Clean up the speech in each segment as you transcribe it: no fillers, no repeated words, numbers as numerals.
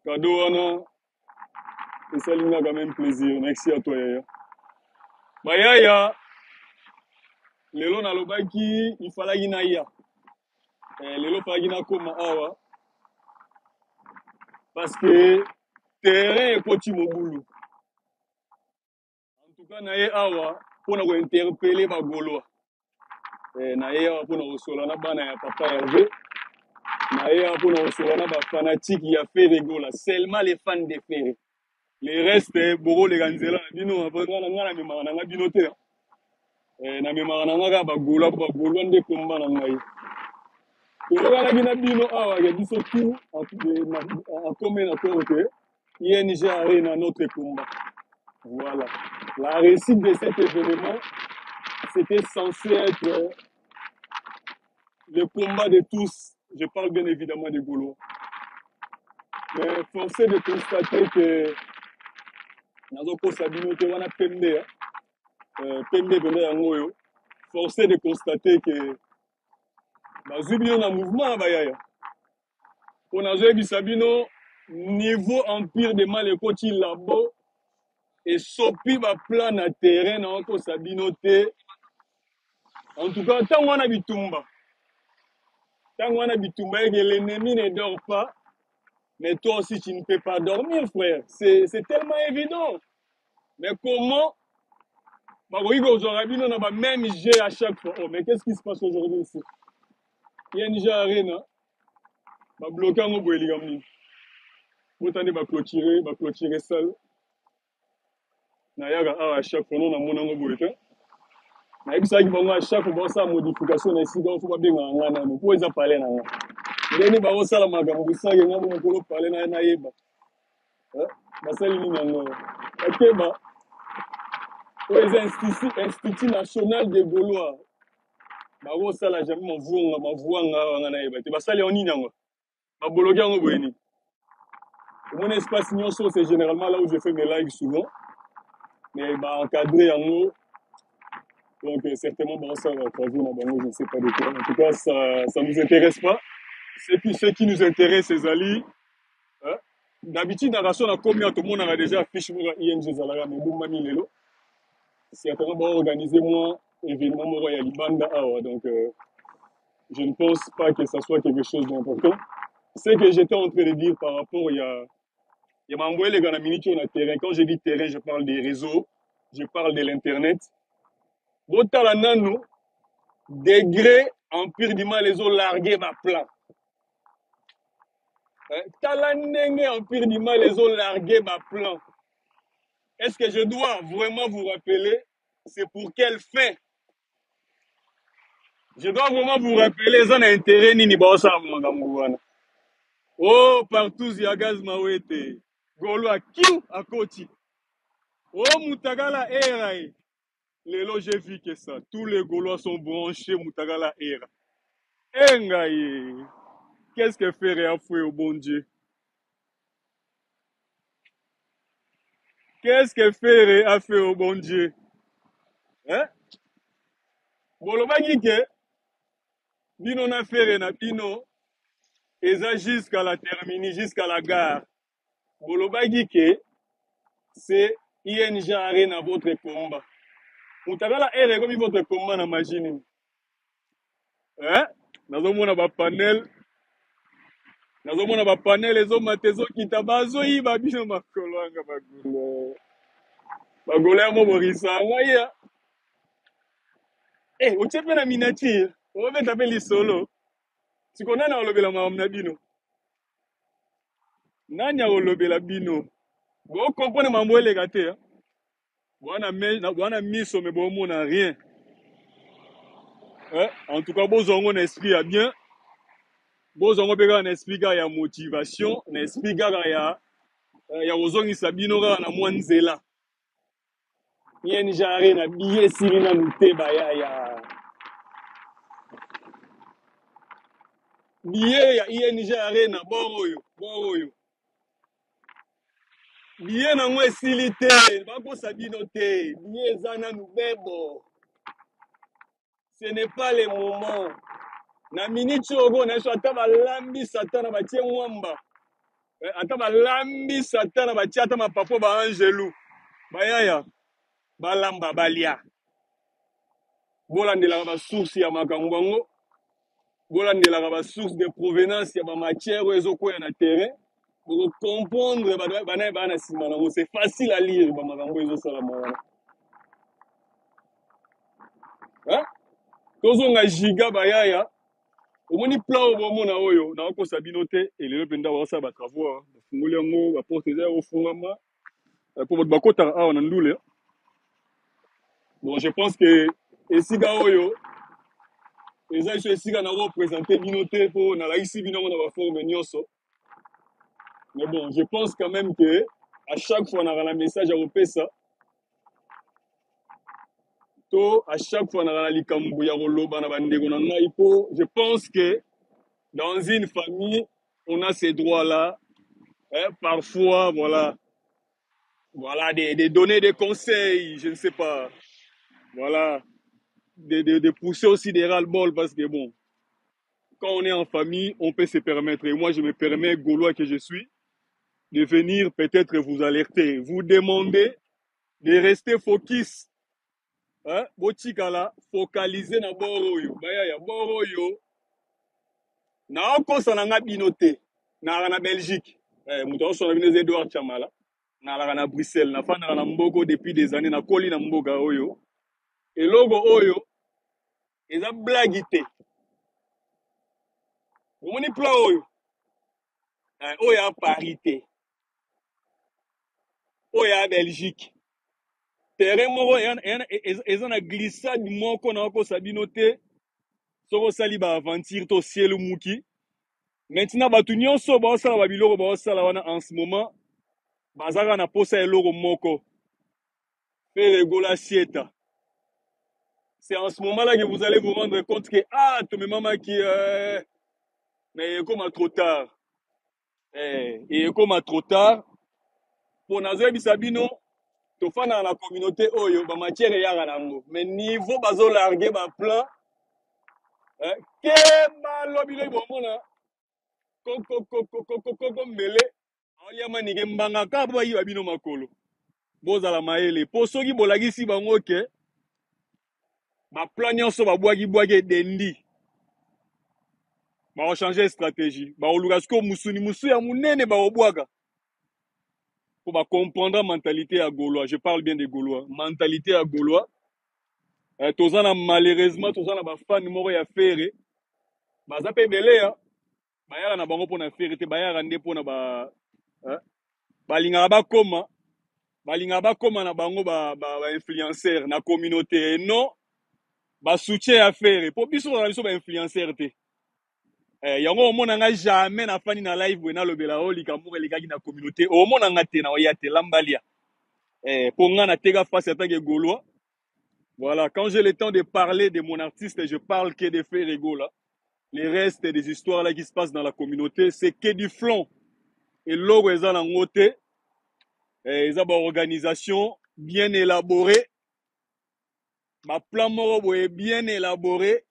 cadeau wana esalinga quand même plaisir. Merci à toi Yaya. Ba Yaya, lelo nalobaki ifalaki na ya. Lelo falaki nakoma awa parce que terrain ekoti mobulu. En tout cas na ye awa mpona kointerpele bagolois. Na ye awa mpona kosola na bana ya papa Hervé. Na ye awa mpona kosola na bafanatike ya Ferré Gola. Seulement les fans de Ferré. Le reste bokoleka nzela na bino nga na memaka na nga bino te. Na memaka na nga kaka bagolwa mpo bagolwa nde komba na ngai. Toyokanaki na bino awa ke biso tout akome na toro ke ING Arena notre combat. Voilà. La réussite de cet événement, c'était censé être le combat de tous. Je parle bien évidemment des Gaulois. Mais forcé de constater que nazokosa bino te wana pembe pembe pembe yango oyo, forcé de constater que bazwi bino na mouvement bayaya mpo nazoyebisa bino niveau empire de mal ekoti labo esopi baplan na terrain na okosa bino te. En tout cas ntango wana bitumba eke l'ennemi ne dort pas, mais toi aussi tu ne peux pas dormir frère, c'est tellement évident. Mais comment bakoki kozwaka bino na bameme jeu à chaque fois? Oh, mais qu'est-ce qui se passe aujourd'hui ici? ING Arena babloke yango boye likambo nini? Botande baclôturer salle nayaka awa à chaque fois no namona yango boye te. Nayebisaki bango à chaque fois basala modification na esika fo babengaka nga nano mpo eza pale na nga ndeni bakosala makambo bosaki nga mokolo pale nayeba basali nini yango bakeba oyo eza institut national de Gaulois bakosala jamais mavuanga awa nga nayeba te basali yango nini yango baboloki yango boye nini. Mon espace nyonso c'est généralement là où je fais mes lives souvent, mais encadré yango. Donc, certainement, bon, ça va pas venir dans je ne sais pas de quoi. En tout cas, ça nous intéresse pas. Ce qui nous intéresse, c'est Zali. Hein? D'habitude, dans la zone, combien tout le monde a déjà affiché pour ING Zalaga, mais bon, mami, lelo. Certainement, bon, organiser moi, événement, moi, il y a l'Ibanda, donc, je ne pense pas que ça soit quelque chose d'important. Ce que j'étais en train de dire par rapport, il y a m'envoyé les gars, sur le terrain. Quand je dis terrain, je parle des réseaux, je parle de l'Internet. Botala nanu, degré, empire du mal, les ont largué ma plan. Talanenge, empire du mal, les ont largué ma plan. Est-ce que je dois vraiment vous rappeler c'est pour quelle fin? Je dois vraiment vous rappeler ça n'a intérêt ni bossa mwangamwana. Oh, partout il y a gaz mawete. Golo a kiu à koti. Oh, Moutagala era. Lelo j'ai vu que ça. Tous les Gaulois sont branchés Moutagala era. Engaye. Qu'est-ce que fait Réafoué au bon Dieu? Qu'est-ce que fait a fait au bon Dieu? Hein? Bolobaki ke bino na faire na bino eza jusqu'à la termini, jusqu'à la gare. Bolobaki ke c'est ING Arena votre combat. Mutakala ere comme votre combat na machine. Hein? Nazomona ba panel ezomata ezokita bazoyiba bino makolo anga bagolo ya moborisa ngaya. Otie pe na miniature obeta pe lisolo sikona na olobela mamu na bino nani aolobela bino bo comprendre mambo eleka te bwana miso me bomona rien. En tout cas bozongo na esprit ya bien, bozongo pe kaka na esprit kaka ya motivation, na esprit kaka ya kozongisa bino kaka na mwa nzela. ING Arena biye esili nanu te bayaya. Biye ya ING Arena boroyo biye nango esili te bakosa bino te, biye eza nanu bebo. Ce n'est pas le moment. Na minute ogo na so ata balambi satana batie mwamba ata balambi satana batia ata mapapo ba angelu bayaya balamba balia bolandelaka basource ya makambo yango bolandelaka basource de provenance ya bamatière oyo ezokwea na terrain bokocomprendre bana bana nsima nango c'est facile à lire bamakambo oyo ezosalama wana tozonga giga bayaya omoni plan oyo bomona oyo nakokosa bino te elelo mpenza baosala batravaux bafungoli yango baporte eza ofungama mpo bato bakotaka awa na ndule bon je pense que esika oyo eza iso esika nakopresente bino te mpo nalakisi bino yango na baforme nyonso mais bon je pense quand même que à chaque fois naka na message ya kopesa to à chaque fois naka na likambo ya koloba na bandeko na ngai mpo je pense que dans une famille on a ces droits là parfois voilà de donner des conseils je ne sais pas voilà de pousser aussi des ras-le-bol parce que bon quand on est en famille on peut se permettre et moi je me permets Gaulois que je suis de venir peut-être vous alerter, vous demander de rester focus. Botikala, focaliser na boroyo. Baya boroyo. Na okosa na binote. Na Belgique. Mouton son avenue Edouard Chamala. Na Bruxelles. Na fa na Mboko depuis des années. Na koli na Mboga oyo. Et logo oyo. Eza blagité. Vous moni plan oyo. Oya parité. Oya Belgique. Terrain moko eza na glissade moko na ko sabino te soko sali ba aventure to ciel muki maintenant batu nyonso ba sala ba biloko ba sala wana en ce moment bazaka na posa eloko moko faire rigola sieta c'est en ce moment là que vous allez vous rendre compte que to me mama qui mais comme trop tard et comme trop tard pour nazo bisabino tofana na communauté oyo ba matière ya nango mais niveau bazo larguer ba plan ke balobi le bomona ko mbele olia manike mbanga ka ba yi babino makolo bozala maele po soki bolagisi bango ke ba plan nyonso ba bwagi dendi ba changer stratégie ba oluka sko musu ya munene ba obwaga pour comprendre la mentalité à Gaulois. Je parle bien des Gaulois. Mentalité à Gaulois. Tozana malheureusement, tozana ba fan moko ya fere. Baza pe belé hein. Bayara na bango pona fere te bayara nde pona ba balinga ba koma. Balinga ba koma na bango ba influenceur na communauté non ba soutien à fere. Po biso na biso ba influenceur te. Yango omona nga jamais na fani na live bwe na lobela o likambo elekaki na communauté omona nga te na oya te lambalia pour nga na tega face à que Gaulois. Voilà, quand j'ai le temps de parler de mon artiste, je parle que des faits rigolos là. Les restes des histoires là qui se passent dans la communauté, c'est que du flon. Et logo eza na ngote eza ba organisation bien élaborée. Ma plan moro est bien élaboré.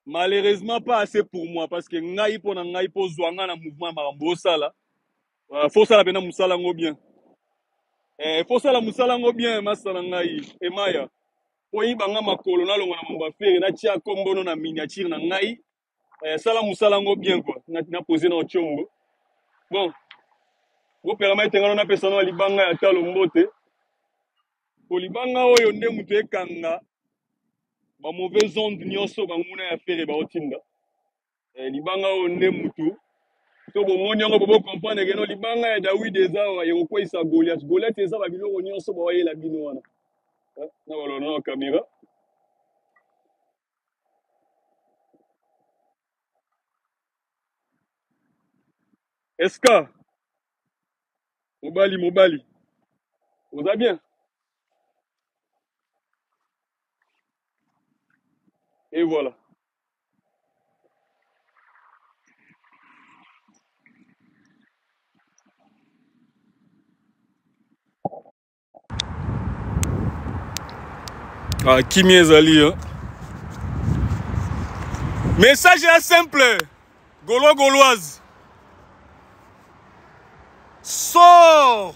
Malheureusement pas assez pour moi parce que ngai po zwanga na mouvement marambo sala faut sala bena musala ngo bien faut sala musala ngo bien masala ngai emaya po yibanga makolo na longa na mamba fere na tia kombono na miniature na ngai sala musala ngo bien quoi na poser na chombo bon vous permettre ngana na pesa na libanga ya talo mbote po libanga oyo nde mutu ekanga ba mauvaise onde nyonso banguna ya fere ba otinda libanga onde mutu to bomoni yango bobo comprendre que no libanga ya David eza ya ko isa Goliath eza ba biloko nyonso ba wayela bino wana na wala na caméra Eska mobali vous allez bien et voilà Kimi ezali message est simple Gauloise sort.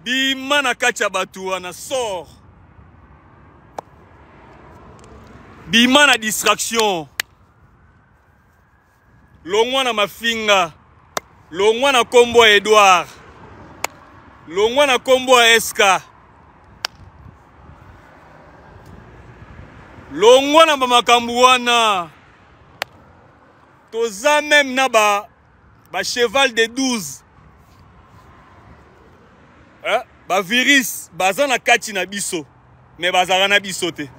Bima na kati ya batu wana sort. Bima na distraction. Longwa na mafinga. Longwa na kombo ya Edouard. Longwa na kombo ya Eska. Longwa na bamakambu wana. Toza même na ba cheval de 12. Ba virus baza na kati na biso. Mais bazara na biso te.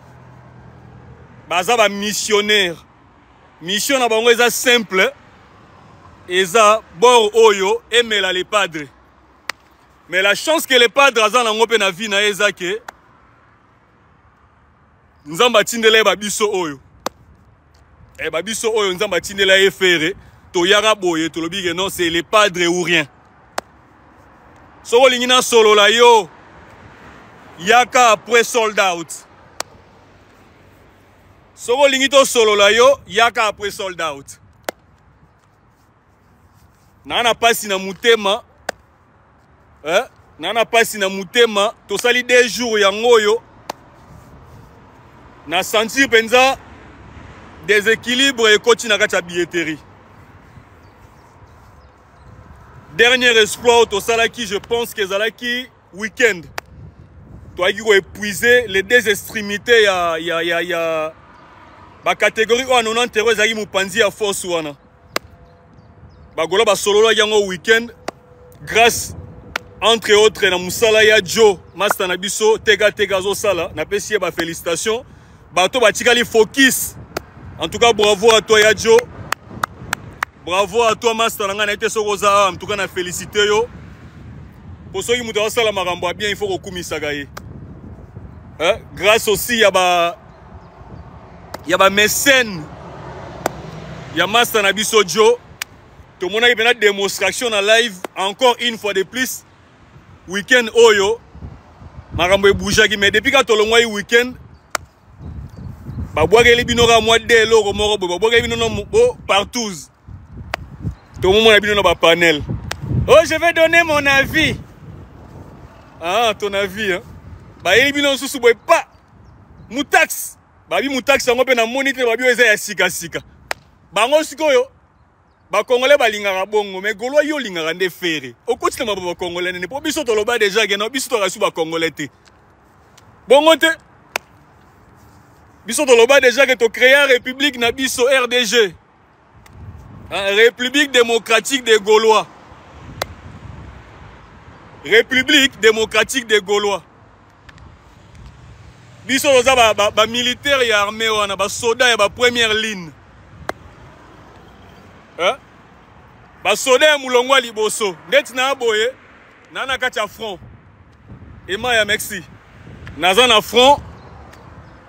Baza ba missionnaire. Mission na bango eza simple. Eza bord oyo emela les padres. Mais la chance que les padres aza na ngope na vie na eza ke Nzamba tindele ba biso oyo. Ba biso oyo nzamba tindela efere to yara boye to lobi que non c'est les padres ou rien. Soko lingina solo la yo yaka après sold out. Soko lingito solo la yo yaka après sold out. Nana pasi na mutema nana pasi na mutema to sali 2 jours yango yo na sentir penza déséquilibre et continue à la billetterie. Dernier espoir au Salaki, je pense que Zalaki week-end. Toi qui épuisé les 2 extrémités, il y a la catégorie où on a enterré Zaki Moupanzi à force ou ana. Bagolo ba solo la yango week-end grâce entre autres na Musala ya Joe Master Nabiso Tega zo sala na pesi ba félicitations. Bato ba tikali focus. En tout cas, bravo à toi, Yadjo. Bravo à toi, Master. En tout cas, on a félicité. Pour ceux qui m'ont dit la marambo bien, il faut que vous sagaye. Grâce aussi, il y a des mécènes. Il y a Master Nabiso Joe. Tout le monde a une démonstration en live. Encore une fois de plus. Week-end, Oyo. Marambo est bougé. Mais depuis que tu as le week-end, babwage binora moi de loro moro babwage binono partout. Tout le monde a binono ba panel. Oh, je vais donner mon avis. Ah, ton avis hein. Ba yeli binono susu boy pas. Mutax. Babi mutax ngo pe na monitor babi eza ya sika sika. Bango sikoyo. Ba congolais ba lingaka bongo mais golo yo lingaka nde fere. Okoti na ba congolais ne po biso to loba déjà que no biso to rasu ba congolais te. Bongo te. Biso toloba déjà que tu créé la République Nabiso RDG. République démocratique des Gaulois. République démocratique des Gaulois. Biso toza ba militaire et armée wana ba soda et ba première ligne. Ba soda mulongwa liboso. Ndeti na boye nana kacha front. Ema ya merci. Naza na front.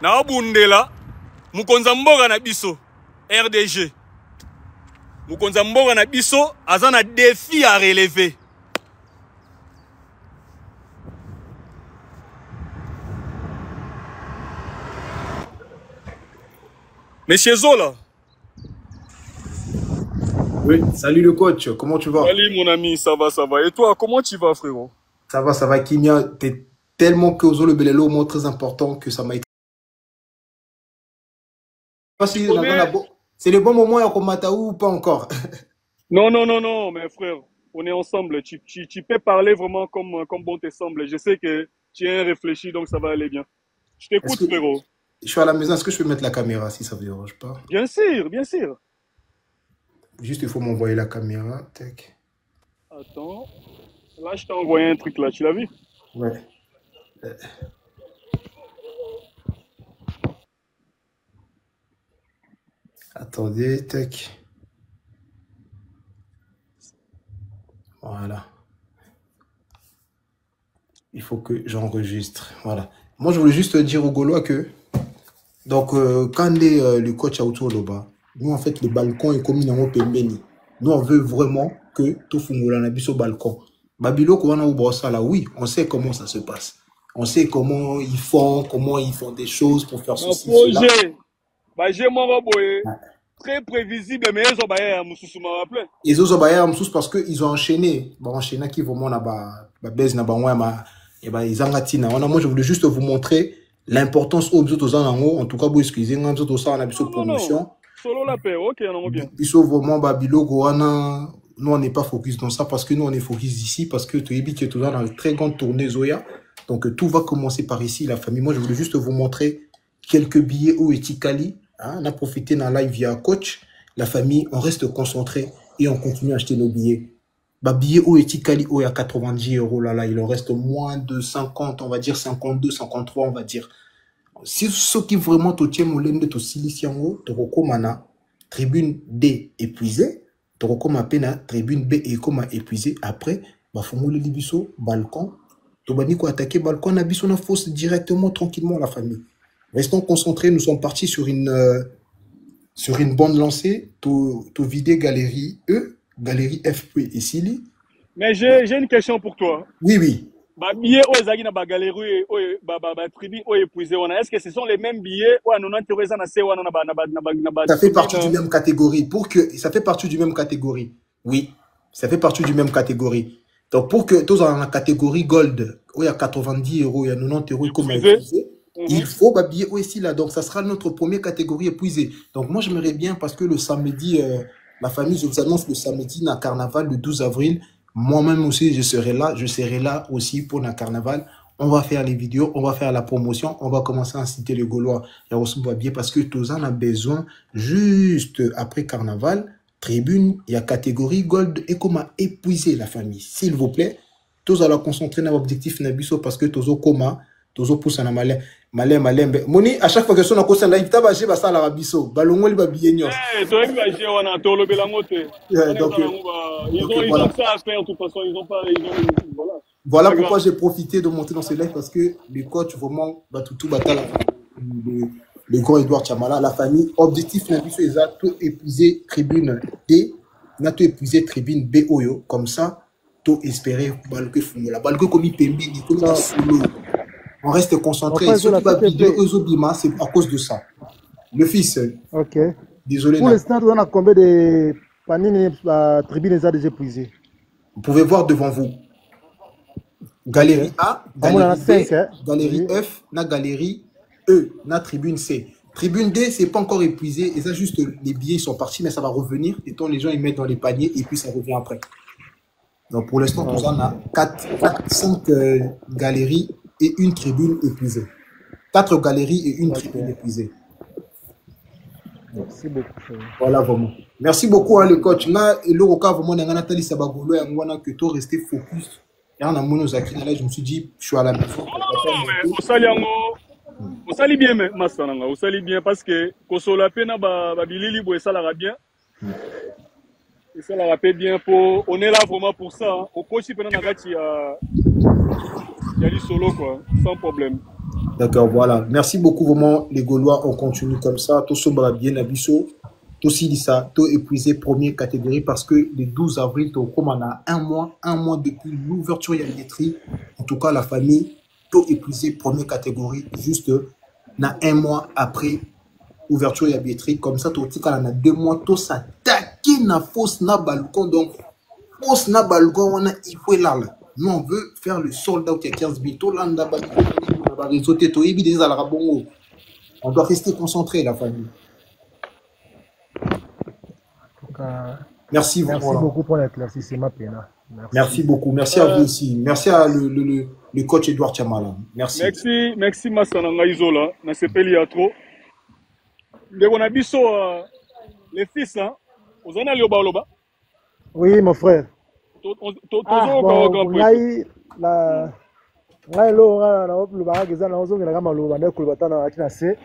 Na obundela mukonza mboga na biso RDG. Mukonza mboga na biso azana défi à relever. Monsieur Zola. Oui, salut le coach, comment tu vas? Salut mon ami, ça va, ça va. Et toi, comment tu vas frérot? Ça va, Kimia, t'es tellement que Ozolo Belelo, mot très important que ça m'a été. C'est le bon moment à Komataou ou pas encore? Non, mes frères, on est ensemble. Tu peux parler vraiment comme bon te semble. Je sais que tu es réfléchi, donc ça va aller bien. Je t'écoute, frérot. Je suis à la maison, est-ce que je peux mettre la caméra si ça ne vous dérange pas? Bien sûr, bien sûr. Juste, il faut m'envoyer la caméra. Tac. Attends. Là, je t'ai envoyé un truc là, tu l'as vu? Ouais. Attendez, tac. Voilà. Il faut que j'enregistre. Voilà. Moi, je voulais juste dire aux Gaulois que, donc, quand le coach a autour de bas, nous, en fait, le balcon est commis dans mon Pembeni. Nous, on veut vraiment que tout fonctionne au balcon. Babilo, oui, on sait comment ça se passe. On sait comment ils font des choses pour faire ceci, cela. très prévisible, mais ils ont baillé Moussouma rappelé. Ils ont baillé parce qu'ils ont enchaîné. Bon, enchaîné qui vraiment na ba baise na ba ma et ba ils angatina. Moi je voulais juste vous montrer l'importance aux autres en tout cas vous excusez nous autres ça on a besoin de promotion. Solo la paix, OK, on a bien. Biso vraiment ba bilogo wana nous on n'est pas focus dans ça parce que nous on est focus ici parce que tu es qui est toujours dans une très grande tournée Zoya. Donc tout va commencer par ici la famille. Moi je voulais juste vous montrer quelques billets au Etikali. Hein, on a profité dans live via coach. La famille, on reste concentré et on continue à acheter nos billets. Bah, billets au Etikali, il y a 90 €. Là, il en reste moins de 50, on va dire 52, 53, on va dire. Si ceux qui vraiment te tiennent au lendemain de Siliciango, te recommande tribune D épuisée, te recommande tribune B et comme épuisée. Après, bah, faut le libiso, balcon. Tu vas attaquer balcon, na biso na fosse directement, tranquillement, la famille. Restons concentrés, nous sommes partis sur une bonne lancée. Tu vider galerie E, galerie FP et Sili. Mais j'ai une question pour toi. Oui, oui. Bah, billets aux Zagina na galerie tribune épuisé. Est-ce que ce sont les mêmes billets ou on a Ça fait partie du même catégorie. Ça fait partie du même catégorie. Oui, ça fait partie du même catégorie. Donc, pour que tous dans la catégorie gold, où il y a 90 €, il y a 90 € comme épuisé. Il faut babiller aussi là, donc ça sera notre première catégorie épuisée. Donc moi j'aimerais bien parce que le samedi, la famille, je vous annonce le samedi, na carnaval le 12 avril, moi-même aussi je serai là aussi pour le carnaval. On va faire les vidéos, on va faire la promotion, on va commencer à citer les Gaulois. Et on se voit bien parce que tous en a besoin juste après carnaval, tribune, il y a catégorie gold et comment épuiser la famille. S'il vous plaît, tous à la concentrer dans l'objectif Nabiso parce que tous au coma. Tozo poussa na malin moni à chaque fois que son a kosa live tabaje ba sala biso balongoli ba bienyo toi qui va gérer on a tolo belangote donc ils ont ça à faire de toute façon ils ont voilà pourquoi j'ai profité de monter dans ce live parce que les coachs vraiment Batutu Batala le grand Edouard Chamala la famille objectif na biso exact tout épuiser tribune D na tout épuiser tribune B oyo comme ça tout espérer balque fumola balque comme pembi ni comme solo. On reste concentré. Ceux qui va vider Ozobima, c'est à cause de ça. Le fils. Ok. Désolé. Pour l'instant, on a combien de panines tribunes déjà épuisées? Vous pouvez voir devant vous. Galerie A, galerie B, galerie F, na galerie E, na tribune C. Tribune D, c'est pas encore épuisé. Et ça, juste, les billets sont partis, mais ça va revenir. Et tant les gens, ils mettent dans les paniers et puis ça revient après. Donc, pour l'instant, on a 5 galeries et une tribune épuisée. 4 galeries et une tribune épuisée. Merci beaucoup. Voilà, vraiment. Merci beaucoup, hein, le coach. Là, le Roka, vraiment, on a Nathalie Sabagolo et on a que toi rester focus. Et on a Monozaki, là, je me suis dit, je suis à la maison. Non, mais on s'allie bien, Massananga. On s'allie bien parce que Kosola Pena, Babilili, et ça la bien. Et ça la rappelle bien pour. On est là vraiment pour ça. Au coach, il y a du solo, quoi, sans problème. D'accord, voilà. Merci beaucoup, vraiment, les Gaulois. On continue comme ça. Tout ça bien à Bissau. Tout ça, tout épuisé première catégorie parce que le 12 avril, comme on a un mois depuis l'ouverture de la billetterie. En tout cas, la famille, tout épuisé première catégorie, juste na un mois après ouverture de la billetterie. Comme ça, tout on a 2 mois, tout s'attaquer na fausse na balcon. Donc, fausse na balcon, on a il faut là. Nous, on veut faire le sold out, il y a 15 000. On doit rester concentré, la famille. Merci beaucoup pour l'éclaircissement, Pena. Merci beaucoup. Merci à vous aussi. Merci à le coach Edouard Chamala. Merci. Merci Massananga Isola. Na sepeli ya trop. On a biso les fils, hein. Vous en allez au baloba? Oui, mon frère. Ngai lo nga na lobaka keza na ozongela ka maloba na kolobata na akina se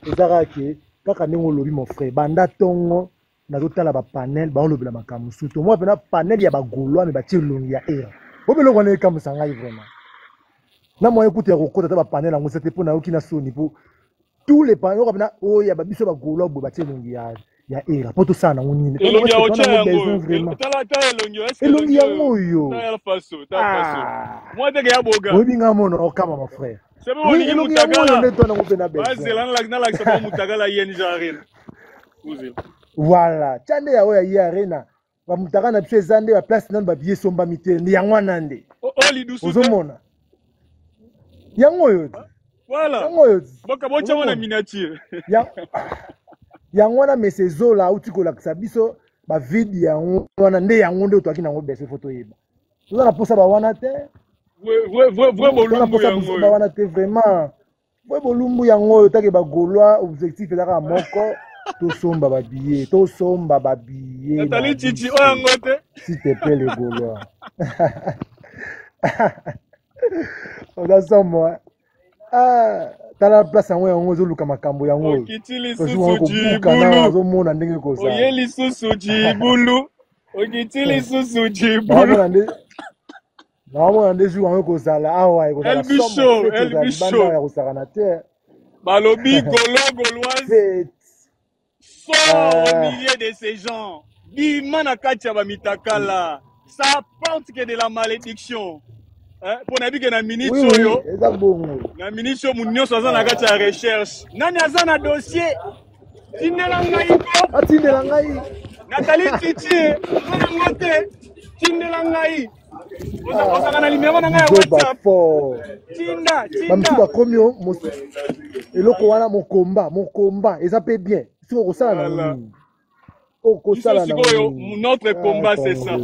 ezaka ke kaka ndenge olobi mon frère banda tongo na totala ba panel ba olobela makambo suto moi pena panel ya ba Gaulois mais ba tilongi ya era bobelo kona ekambusa ngai vraiment na moi écoute ya kokota ta ba panel ngo c'était pour na okina soni pour tous les panel ko pena o ya ba biso ba Gaulois bo ba tilongi ya era poto sana ngonini elongi ya ochengo elongi ya moyo moi te ya boga obi nga mono okama mon frère c'est bon ni mutagala vas-y là na la ça mutagala yeni jarine Voilà. Tchande ya oya ya arena. Ba mutaka na biso zande ba place nan ba billet somba mité ni yango nande. Oh li dusu. Ozomona. Yango yo. Voilà. Yango yo. Boka bocha wana miniature. Yango na mesezo la uti ko lakisa biso ba vide yango wana nde yango nde to akina ngo bese photo yeba. Oza na posa ba wana te. Vrai bolumbu yango. Ba wana te vraiment. Vrai bolumbu yango to ke ba golwa objectif ezaka moko. Tosomba ba billet, tosomba ba billet. Nathalie Titi oyango te. S'il te plaît les Gaulois. On a ça moi. Ah, t'as la place en haut, on zoluka makambo yango. Okitili susuji bulu. Ozomona ndenge ko ça. Oyeli susuji bulu. Okitili susuji bulu. Naomona nde jour yango ko sala awa ko sala. El Bichot. Ya ko sala te. Balobi gauloise. Sors au milieu de ces gens. Bimana katia mitakala. Ça porte que de la malédiction. Hein? Pour n'a que na minute yo. Na minute yo munyo soza na katia recherche. Nani azana dossier. Tindela ngai ko. Atindela ngai. Nathalie Titi. Mwana ngote. Tindela ngai. Oza na numéro na ngai WhatsApp. Tinda. Bamtu ba komio eloko wana mokomba eza pe bien. Voilà. Notre combat, c'est ça.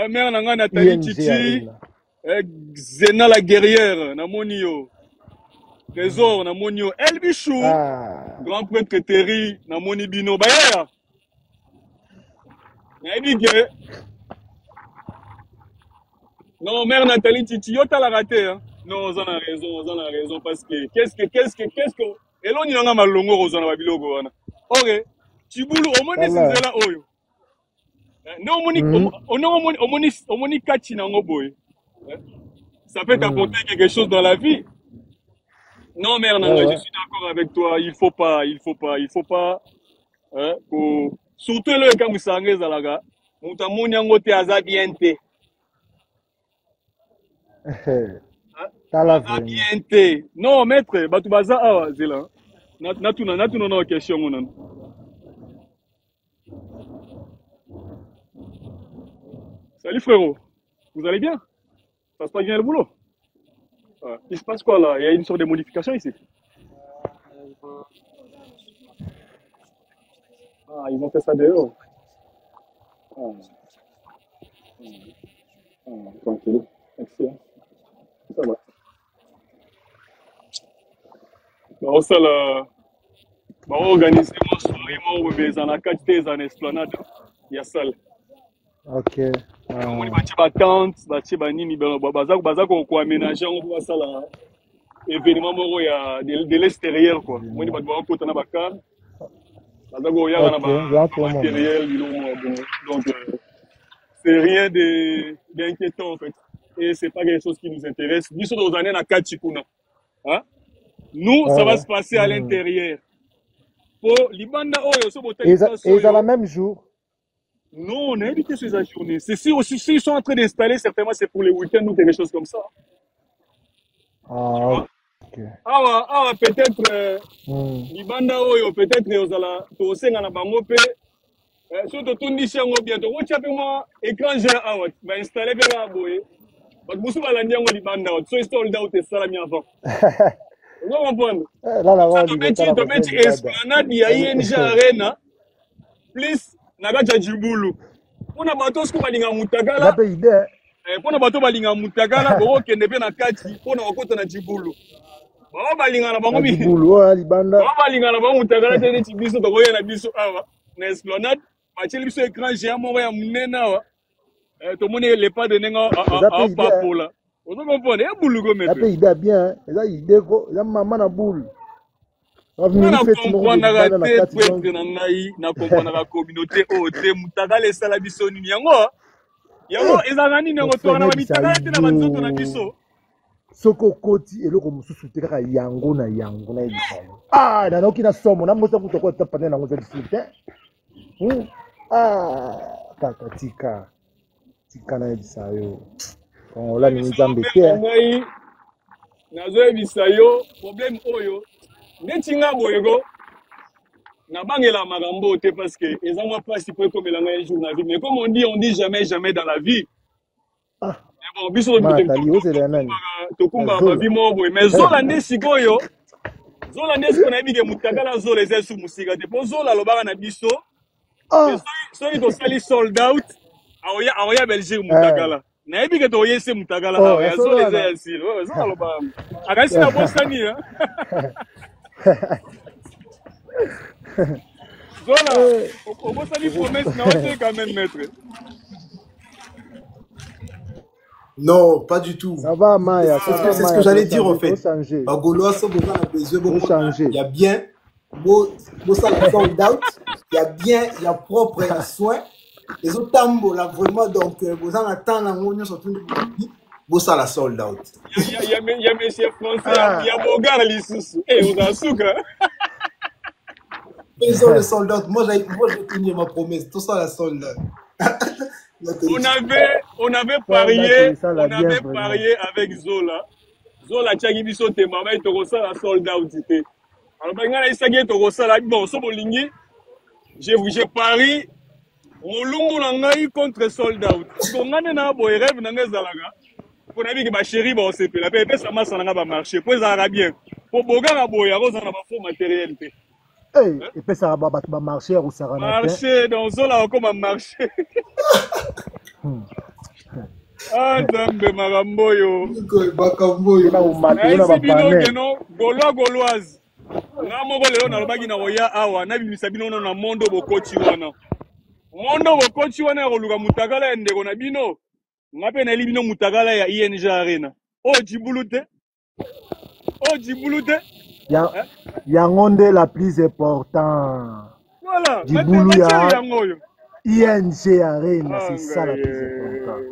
Mère Nanga Nathalie Titi, Zena la guerrière, Namonio, Trésor, Namonio, El Bichou, grand prêtre Terry, Namoni Bino, Bayer. Non, mère Nathalie Titi, yo t'as la raté, hein. Non, on a raison, parce que, qu'est-ce que, et l'on y en a mal longo rozana babiloko wana. Ok, Tibulu omoni sinzela oyo. Ne omoni kati na ngoboy. Ça peut t'apporter quelque chose dans la vie. Non mère Nanga, je suis d'accord avec toi, il faut pas surtout le quand musange zalaga, mutamoni yango te aza bien te. Non, maître, batu baza awa zela. Natuna na question ngona. Salut frérot. Vous allez bien? Ça se passe bien le boulot? Il se passe quoi là? Il y a une sorte de modification ici. Ah, ils ont fait ça dehors. Tranquille. Excellent. Ça va. Bah, ça là, bah, organiser mon soirée, moi, mais en a 4 days en esplanade. Il y a ça. Ok. On y va tente, bah, nini, baza ko aménager, on va ça là. Événement, il y a de l'extérieur, quoi. On y va côté na bakar. Baza ko ya na matériel, donc, c'est rien d'inquiétant, en fait. Et c'est pas quelque chose qui nous intéresse. Nous sommes dans années à Kachikuna. Hein? Nous, ça va se passer à l'intérieur. Pour Libanda, et ils ont la même jour. Non, on a évité ces journées. C'est si aussi, s'ils sont en train d'installer, certainement c'est pour les week-ends ou quelque chose comme ça. Ah, ok. Ah, peut-être, Libanda, peut-être, ils ont la, tossé dans la bangope. Surtout, tout le monde bientôt. On tient moi, écran géant, va installer vers la boue. Parce que vous allez dire, Libanda, so install out et salami avant. Vous comprenez? Là, tu mets esplanade, il y a ING Arena, plus, Nagaja Djibulu. On a bateau ce qu'on va dire à Moutagala. On a bateau balinga Moutagala, bon, qui n'est pas na kati, on a côté na Djibulu. On va balinga na bango. Djibulu, Libanda. On va balinga na bango Moutagala, c'est des tibiso, donc on a biso awa. Na esplanade, match biso écran géant, mon ya munena wa. Tout le monde n'est pas de nenga à papola. Vous comprenez? Il y a boulot mais. Ça peut idée bien, ça idée ko, ça maman na boule. On comprendre la tête prêtre na ngai, na comprendre la communauté ote mutagala esala biso nini yango. Yango ezanga nini yango to na mitagala te na banzoto na biso. Soko koti eloko mususu te kaka yango na ebisa. Ah, na noki na somo na mosa kutoko tapane na ngoza disite. Ah, tika na ebisa yo. On l'a mis en béquille. Nazo ebisa yo, problème oyo. Netinga boyego. Na bangela makambo te parce que les gens pas si peu comme un jour dans la vie. Mais comme on dit jamais, jamais dans la vie. Ah, Mais bon, biso Nathalie, où c'est les nani? tokumba ma Zola. vie mo boy. Mais Zola nde sikoyo. Zola nde sikoyo na bige mutakala Zola ezesu musika te. Po Zola lobaka na biso. Ah, Soki tosali sold out. Aoya Belgique mutakala. Na bige to yese mutakala. oh, Ya Zola eza ya sile. Zola lobaka. Akasi na bosani hein. Zola, on va salir promesse, non, c'est quand même maître. Non, pas du tout. ça va, Maya. C'est ce que j'allais dire en fait. Gaulois, ça, il y a bien, ça la sold out, il y a bien, il y a propre, il y a soin. Les autres tambours là vraiment donc vous en attendez en union surtout vous ça la sold out. Il y a monsieur français, il y a Bogar l'issous. Eh, on a souka. Ils ont le sold out. Moi j'ai tenu ma promesse. Tout ça la sold out. On avait parié avec Zola. Zola tchagi biso te mama et toko ça la sold out te. Alors bangana isagi toko ça la bon so bolingi. J'ai pari molungu na ngai contre sold out. Ko ngane na boy rêve na ngezalaga. Pour na biki ba chéri ba osepela pe ça massa na ba marché. Pour ça bien. Pour boga boy aroza na ba faux matériel te. Hey, et puis ça va marcher ou ça va marcher dans Zola comme un marché. Ah, Zambe Maramboyo. Merci bino Gauloise. Na moko leo na lobaki na oya awa na bimisa bino na mondo bokoti wana. Mondo bokoti wana ya koluka mutakala ya ndeko na bino. Ngape na bino mutakala ya ING Arena. Oh Djibouloute. Oh Djibouloute. Yango nde la plus important. Voilà. Djiboulou ya ING Arena, c'est ça la plus importante.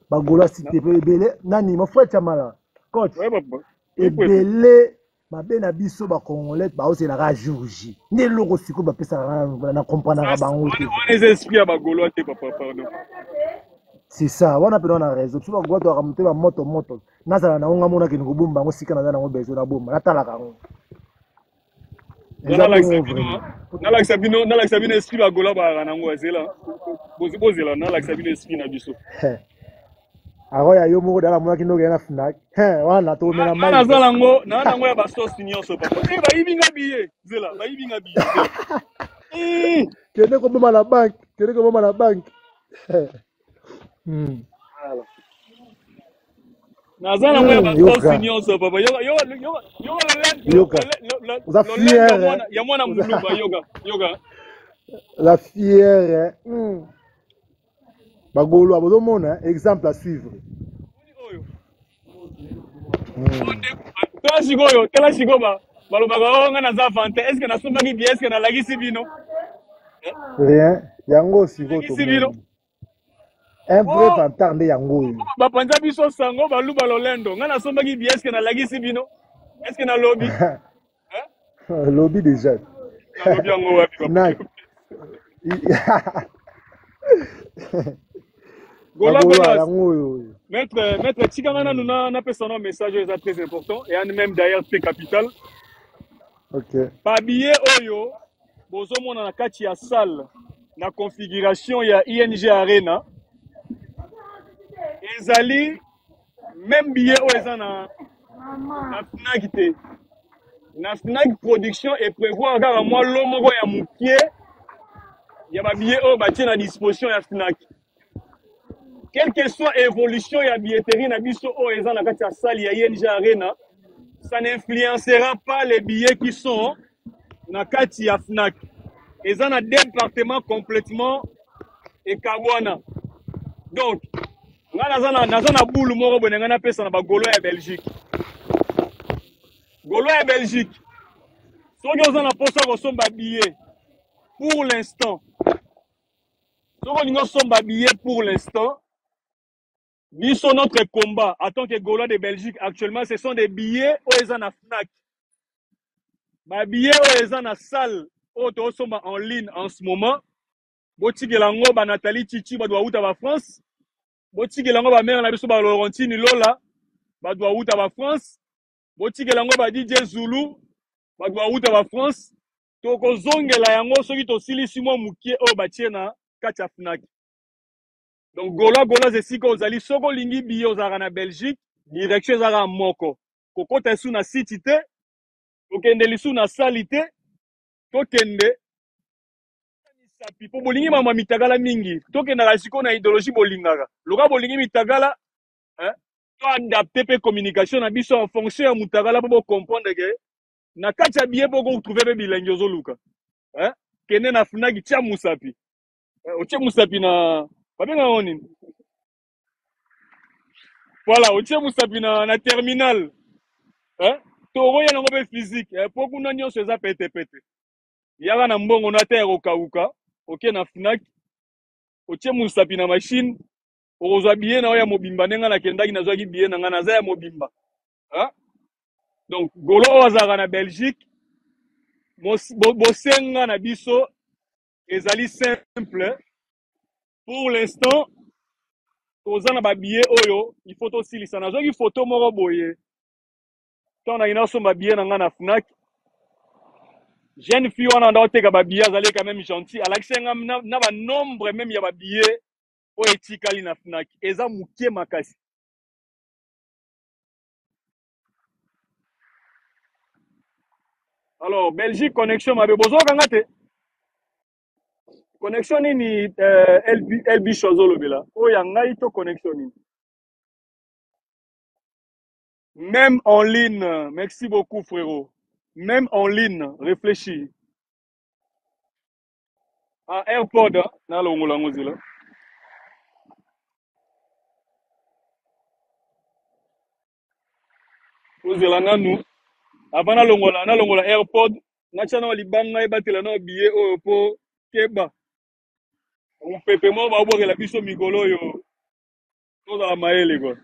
Bagolo si te ebele nani mon frère Chamala. Coach. Ouais papa. Ebele mabe na biso ba congolais ba osela ka jour J. Nde loko siko ba pesa na comprendre ka bango te. On les inspire bagolo te papa pardon. C'est ça, on a besoin de raison. Tu vas voir toi remonter la moto. Nazala na onga mona ke ngo bumba ngo sika na ngo bezo na bomba. Natala ka ngo. Na la sabino esprit bagola ba na ngo azela. Bozela na la sabino esprit na biso. Aro ya yo moko dala mona ki ndoke na Fnac. Wana to mena mai. Na zala ngo na ngo ya ba sauce nyonso papa. Ba yibinga biye. Zela, ba yibinga biye. Kende ko boma na bank. Nazana moya ba sauce nyonso papa. Ya mwana muluba yoga. La fière. Bagolo abozo mona exemple à suivre. Tela sigoba. Balobaka nga naza fante. Est-ce que na sombaki bien? Est-ce que na lagisi bino? Rien. Yango sigo to. Un vrai fantard de yango. Ba panza biso sango balu balolendo. Nga na sombaki bien? Est-ce que na lagisi bino? Est-ce que na lobby? Lobby déjà. Na lobby yango wapi papa. Maître Tchikangana nous a fait un message très important et même d'ailleurs très capital. Ok. Par billet Oyo, bozomo na kati ya salle na configuration ya ING Arena. Ezali même billet Oyo na Fnac te. Na Fnac production et prévoir kaka moi lomoko ya mukie ya ba billet Oyo batie na disposition ya Fnac. Quelle que soit l'évolution de la billetterie na biso oyo eza na kati ya salle ya ING Arena, ça n'influencera pas les billets qui sont na kati ya Fnac. Eza na département complètement ekabwana. Donc, nga naza na boule moko boye nga na pesa na ba Gaulois ya Belgique. Gaulois ya Belgique. Soki oza na posa ko somba billet pour l'instant. Soki olingo somba billet pour l'instant. Biso notre combat en tant que Gaulois de Belgique actuellement, ce sont des billets où ils en a Fnac. Ma billet où ils en a salle où ils sont en ligne en ce moment. Boti Gelango, ba Nathalie Chichi, ba doit ba France. Boti Gelango, ba mère na biso ba Laurentine Lola, ba doit ba France. Boti Gelango, ba DJ Zulu, bato bauta ba France tokozongela yango soki tosilisi mwa mokie oyo batie na kati ya Fnac. Donc gola esika ozali soko olingi billet ozalaka na Belgique direction ezalaka moko kokota esu na site te kokende lisu na sali te tokende misapi mpo bolingi mama mitagala mingi tokendaka sikoyo na idéologie bolingaka loka bolingi mitagala to adapte mpe communication na biso en fonction ya mutagala mpo bocomprendre ke na kati ya billet mpo kotrouve mpe bilengi ozoluka kende na Fnac tia musapi otie musapi na babengaka nini voilà otie musapi na terminal toroya nango mpe physique mpo kuna nyonso eza petepete yaka na mbongo na te ya kokauka oke na Fnac otie musapi na machine okozwa billet na oyo ya mobimba ndenge nakendaki nazwaki billet na nga naza ya mobimba donc golo oyo azalaka na Belgique bosenga na biso ezali simple pour l'instant toza na babillet oyo il faut tosilisa nazwaki photo moko boye ntango nakenda kosomba billet na nga na Fnac jeune fille wana nda oteka babillet azali quand même gentil alakisi nga na banombre même ya babillet oyo etikali na Fnac eza moke makasi. Alors Belgique connexion mabe bozokanga te connexion nini LB shozolobela oyo ya ngai to connexion nini même en ligne. Merci beaucoup frérot. Même en ligne réfléchis AirPod na longola ngozila ozela nanu avant na longola AirPod na chana libanga ebatela na billet oyo po keba pepe mo ba obokela biso mikolo yo tozala maele quoi.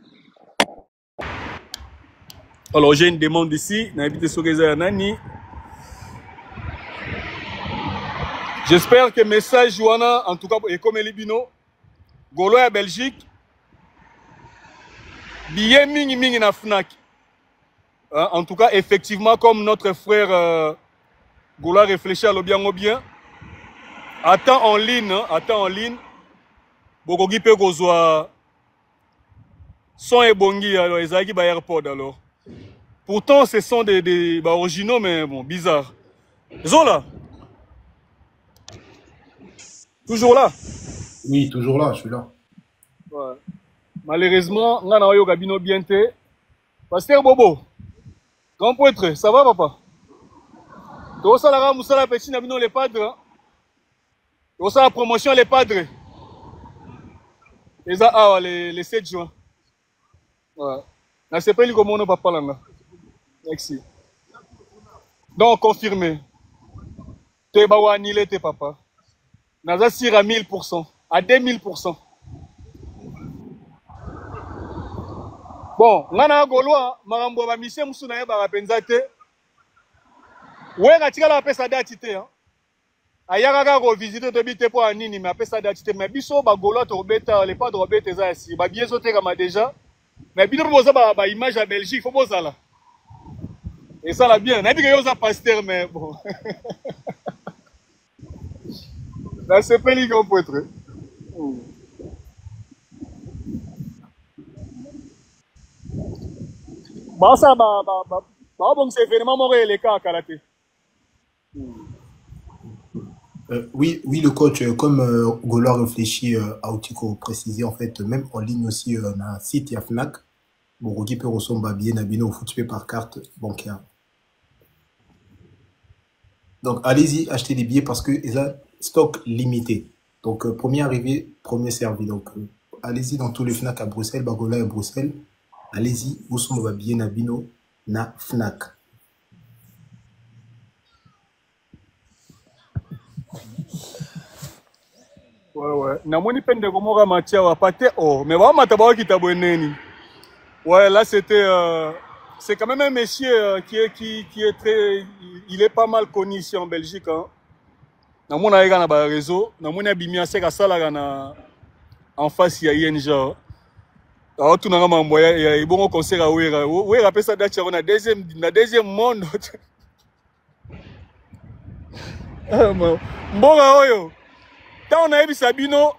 Alors j'ai une demande ici na habité Sogeza nani. J'espère que message wana en tout cas et comme Libino Golo ya Belgique billet mingi na Fnac. En tout cas effectivement comme notre frère Golo réfléchit à l'obiango bien. Attends en ligne. Bokogi pe kozwa son et bongi alors ezaki ba AirPod alors. Pourtant ce sont des originaux mais bon bizarre. Zola. Toujours là? Oui, toujours là, je suis là. Ouais. Malheureusement, on a eu Gabino Bienté. Pasteur Bobo, grand prêtre, ça va papa? Tu as la Moussala Petit Nabino les padres. Tu as la promotion les padres. Les 7 juin. Ouais. Je sais pas comment on va parler là. Merci. Donc confirmé. Tu es annulé tes papa. Naza sir à 1000%, à 2000%. Bon, ngana Goloa, marambo ba mission musuna ye ba penzate. Ouais, katika la pesa datité hein. Ayaka ka ko visiter to bité po anini mais pesa datité mais biso ba Goloa to beta les pas de robeta za si ba bien sauté comme déjà. Mais bino boza ba image à Belgique, faut boza là. Et ça la bien, na bi que yo za pasteur mais bon. Là, c'est pas les grands prêtres. Bah, ça, bon, c'est vraiment mon les cas à karaté. Oui, le coach, comme Golo a réfléchi à Otiko préciser, en fait, même en ligne aussi, on a un site, il y a Fnac, bon, qui peut ressembler bien à Bino, faut tuer par carte bancaire. Donc, allez-y, achetez des billets parce que ils ont stock limité. Donc, premier arrivé, premier servi. Donc, allez-y dans tous les Fnac à Bruxelles, Bagola à Bruxelles. Allez-y, où sont vos billets na Bino, na Fnac. Ouais. Namoni peine de Gomora Matia wa pate oh, mais vraiment tabawa qui taboneni. Ouais, là c'était c'est quand même un monsieur qui est très il est pas mal connu ici en Belgique hein. Namona ega na ba réseau, namona bimia seka sala na en face ya ING. Alors tout na mambo ya ibongo concert a wera pesa dacha na deuxième monde. Mboga oyo. Tant on a eu Sabino,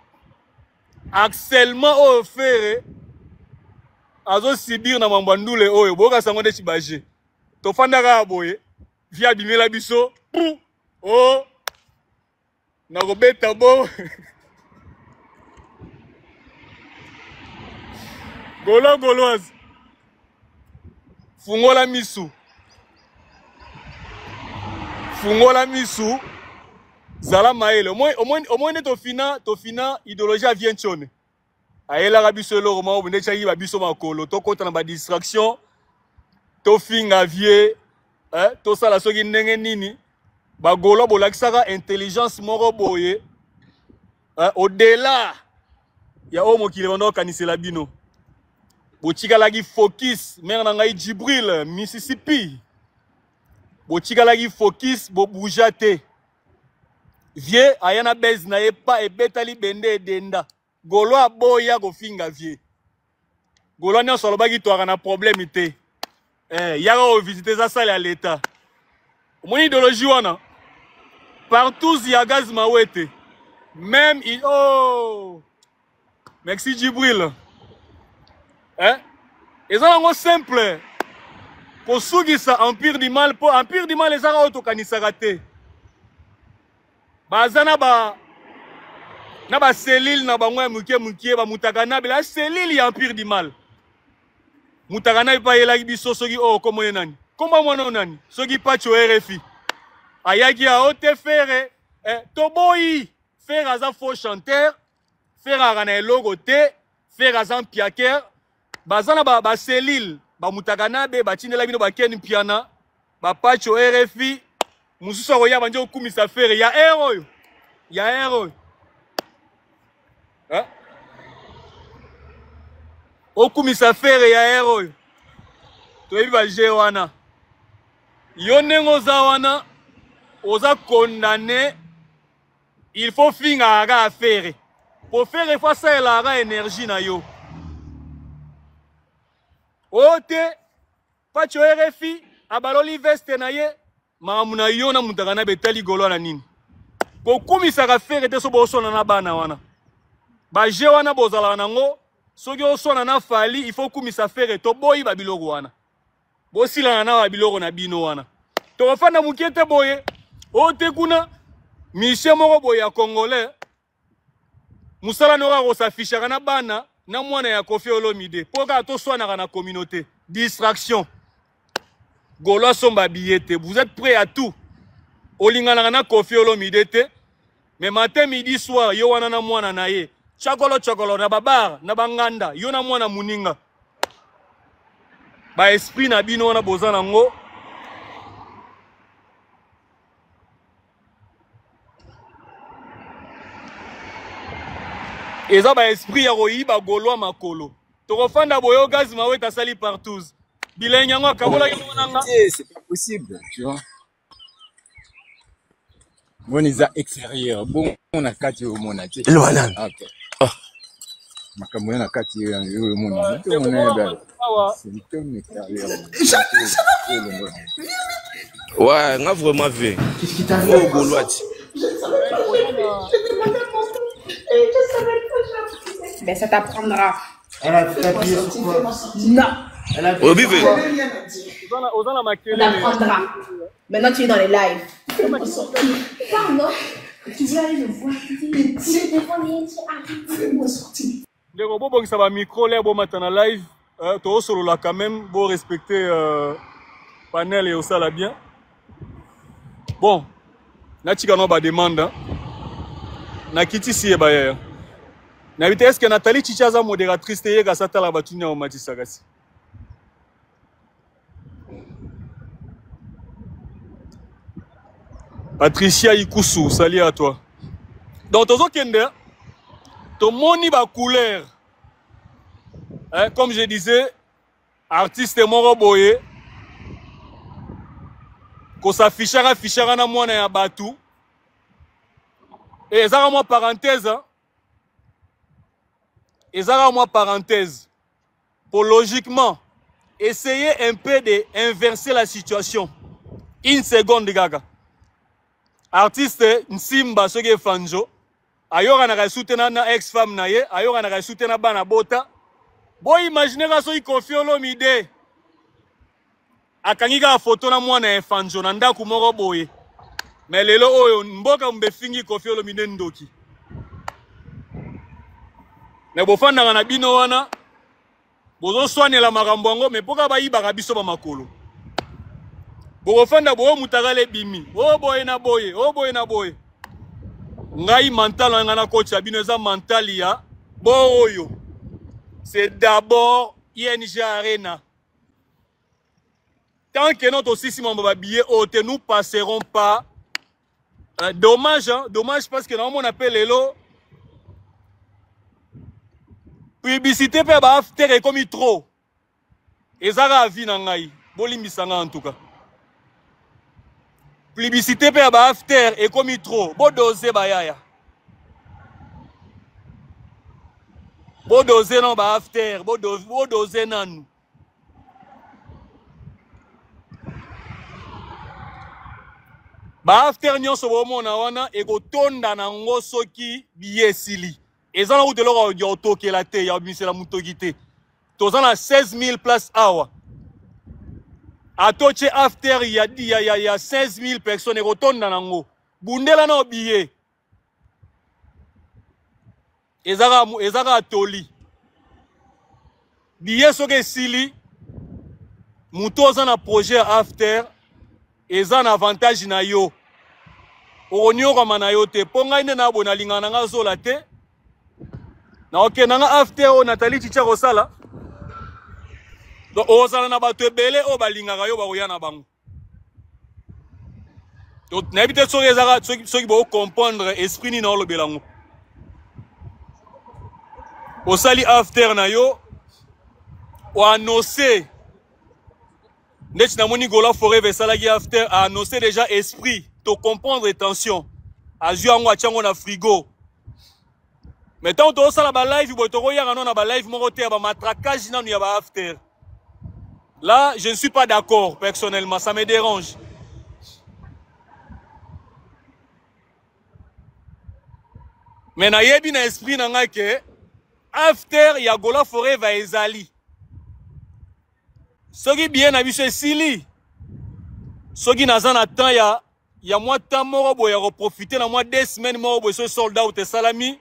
harcèlement au fer, azo sibir na mambandule oyo, boka sango de chibaje. To fandaka boye, via bimela biso, oh, na robeta bo. Golo goloise. Fungola misu. Fungola misu. Zala maele. Au moins tofina idéologie vient chone. Aela rabiso lo roman obende chaki babiso makolo. To kota na ba distraction. To finga vie. To sala soki ndenge nini. Ba golo bolakisaka intelligence moko boye. Au-delà. Ya omo ki levando kanisela bino. Bochika lagi focus. Mère nangai Djibril, Mississippi. Bochika lagi focus, bo boujate. Vie ayana bez na epa ebetali bende edenda. Golo aboya go finga vie. Golo nyo solo bagi to na problème ite. Yara o visiter za salle à l'état. Mon idéologie wana. Partout il y a gaz mawete. Même oh. Merci Djibril. Et ça c'est simple. Ko sugisa empire du mal po empire du mal ezaka auto kanisaka te. Bazana ba na ba selile na ba mwa mukie ba mutakana bela selile ya empire du mal. Mutakana pa yela biso soki o komo nani. Komba mwana nani? Soki pacho RFI. Ayaki a ote fere toboyi faire aza faux chanteur, faire arana logo te, faire aza piaker. Bazana ba selile ba mutakana be ba tindela bino ba ken piana ba pacho RFI. Mususu akoya banje okumisa fere ya héros. Ya héros. Okumisa fere ya héros. Toyebi ba je wana. Yo nengo za wana oza condamné. Il faut finir à faire. Pour faire il faut ça la énergie na yo. Ote pacho RFI abaloli veste na ye mamuna yo na mutakana betali golo na nini. Ko kumisa ka fere te so bosona na bana wana. Ba je wana bozala nango soki osona na fali il faut kumisa fere to boyi ba biloko wana. Bosila na ba biloko na bino wana. To fanda mukete boye. Ote kuna mission moko boye ya congolais. Musala nora ko s'afficher na bana na mwana ya Koffi Olomide. Poka to swana na communauté. Distraction. Golo somba billete. Vous êtes prêts à tout. Olingana na Koffi Olomide te. Mais matin, midi, soir, yo wana na mwana na ye. Chokolo na babar, na banganda. Yo na mwana muninga. Ba esprit na bino wana bozana ngo. Eza ba esprit ya royiba golo makolo. Tokofanda boyo gaz mawe tasali partout. Bilenya ngo kabola yonanga. C'est pas possible, tu vois. Bon, ils a extérieur. Bon, on a 4 au monde. Le banane. Ok. On a 4 au monde. C'est le thème extérieur. Ouais, on a vraiment vu. Qu'est-ce qui t'arrive? Oh, Gaulois. Ben, ça t'apprendra. Elle a appuyé sur quoi? Non. Elle a Oh, bivez. Ça t'apprendra. Maintenant, tu es dans les lives. Pardon. Tu veux aller le voir. Les robots, bon, ça va micro, les bon matin à live. Toi, solo là, quand même, bon, respecter panel et ça là bien. Bon, Natika no ba demande. Nakiti si eba. Nabite est-ce que Nathalie Chichaza modératrice te yega sata la batunya au Mati Sagasi. Patricia Ikusu, salut à toi. Donc, Tozo Kende, ton moni ba couleur. Hein, comme je disais, artiste Moro Boye, ko s'affichera na mwana ya batu. Et ça moi parenthèse, hein. Et ça moi parenthèse. Pour logiquement essayer un peu d'inverser la situation. Une seconde, gaga. artiste Nsimba soki Fanjo ayoka na kasutena na ex femme na ye ayoka na kasutena bana bota boy imaginer ka soki Koffi Olomide akangika photo na mwana Fanjo na ndaku moko boye mais lelo oyo mboka mbefingi Koffi Olomide ndoki mais bofanda na bino wana bozo soanela makambo yango mais poka bayibaka biso ba makolo bofanda bo mutakale bimi boye na boye boye na boye ngai mental nga na coach ya bino eza mental ya boyo c'est d'abord ING Arena tant que notre sisi mambo billet ote nous passerons pas dommage hein? Dommage parce que normalement on appelle lelo publicité pe ba after et comme trop ezaka avi na ngai bolimbisanga en tout cas publicité pe ba after et comme trop bo doser ba yaya bo doser non ba after bo doser nanu ba after nyonso bomona wana e ko tonda na ngo soki biesili ezana ku deloko ya otokela te ya misela mutoki te tozana 16000 place awa atoche after ya 16000 personnes ko tonda na ngo bundela na billet ezaka toli billet soki sili muto ozana projet after ezana avantage na yo onyoka mana yo te ponga ine na bona lingana nga zola te na ok nanga after o Nathalie Chicha kosala do ozala na bato ebele o balingaka yo bakoya na bango do na ebite soki ezaka soki bo comprendre esprit ni na olobelango osali after na yo o annoncer neti na moni Gola Forever salaki after a annoncé déjà esprit to comprendre tension a joué en chango na frigo mais tant to sala ba live bo to koyanga non na ba live moko te ba matraquage nanu ya ba after là je ne suis pas d'accord personnellement ça me dérange mais na yebi na esprit na nga ke after ya Gola Forever ezali soki bien na biso esili soki naza na temps ya mwa temps moko boye ya profiter na mwa 2 semaines moko boye so sold out esalami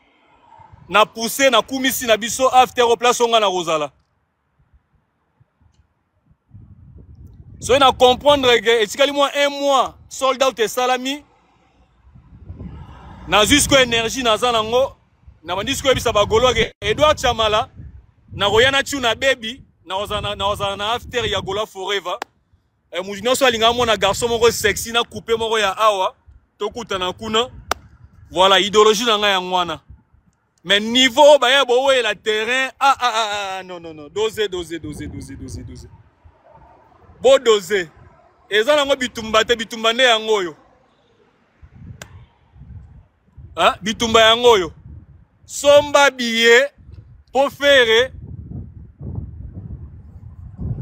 na pousser na kumisi na biso after au place onga na rozala so na comprendre que etikali mwa 1 mois sold out esalami na jusqu'au énergie naza nango na bandisiko ebisa bagolo ke Edouard Chamala na royana tuna baby na ozana after ya Gola Forever mujino so alinga mona garçon moko sexy na couper moko ya awa tokuta na kuna voilà idéologie na nga ya ngwana mais niveau ba ya bo la terrain non doser bo doser ezana ngo bitumba te bitumba ne yango yo bitumba yango yo somba billet pour faire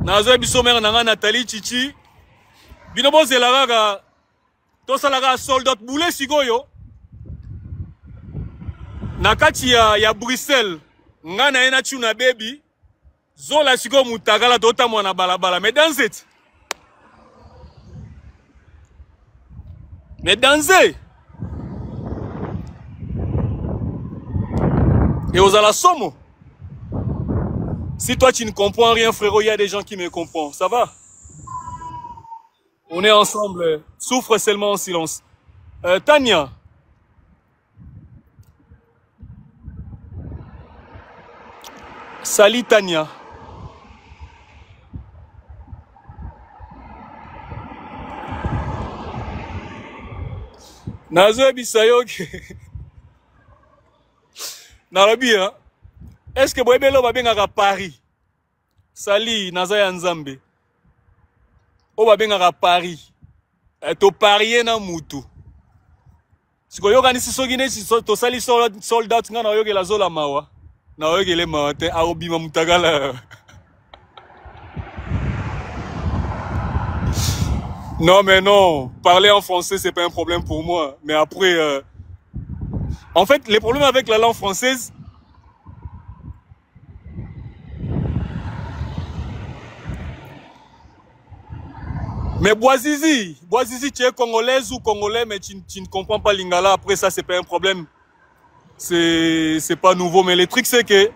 nazo biso mère nanga Nathalie Chichi bino bozela kaka to salaka sold out boule sikoyo na kati ya Bruxelles ngana ena tuna baby zola siko mutakala tota mwana balabala mais dansez et aux ala somo. Si toi tu ne comprends rien, frérot, il y a des gens qui me comprennent. Ça va? On est ensemble. Souffre seulement en silence. Tania. Salut Tania. Nazo bisayoke. Narabi, hein? Est-ce que Boebelo va bien à Paris? Sali, Nazaya Nzambe. O va bien à Paris. To parier na mutu. Si ko yoga ni sisogine si to sali soldat nga na yoge la zola mawa. Na yoge le mawa te a obima mutagala. Non, mais non. Parler en français, c'est pas un problème pour moi. Mais après, en fait, les problèmes avec la langue française, mais Boazizi, tu es congolaise ou congolais, mais tu ne comprends pas lingala. Après ça, c'est pas un problème. C'est pas nouveau. Mais le truc, c'est que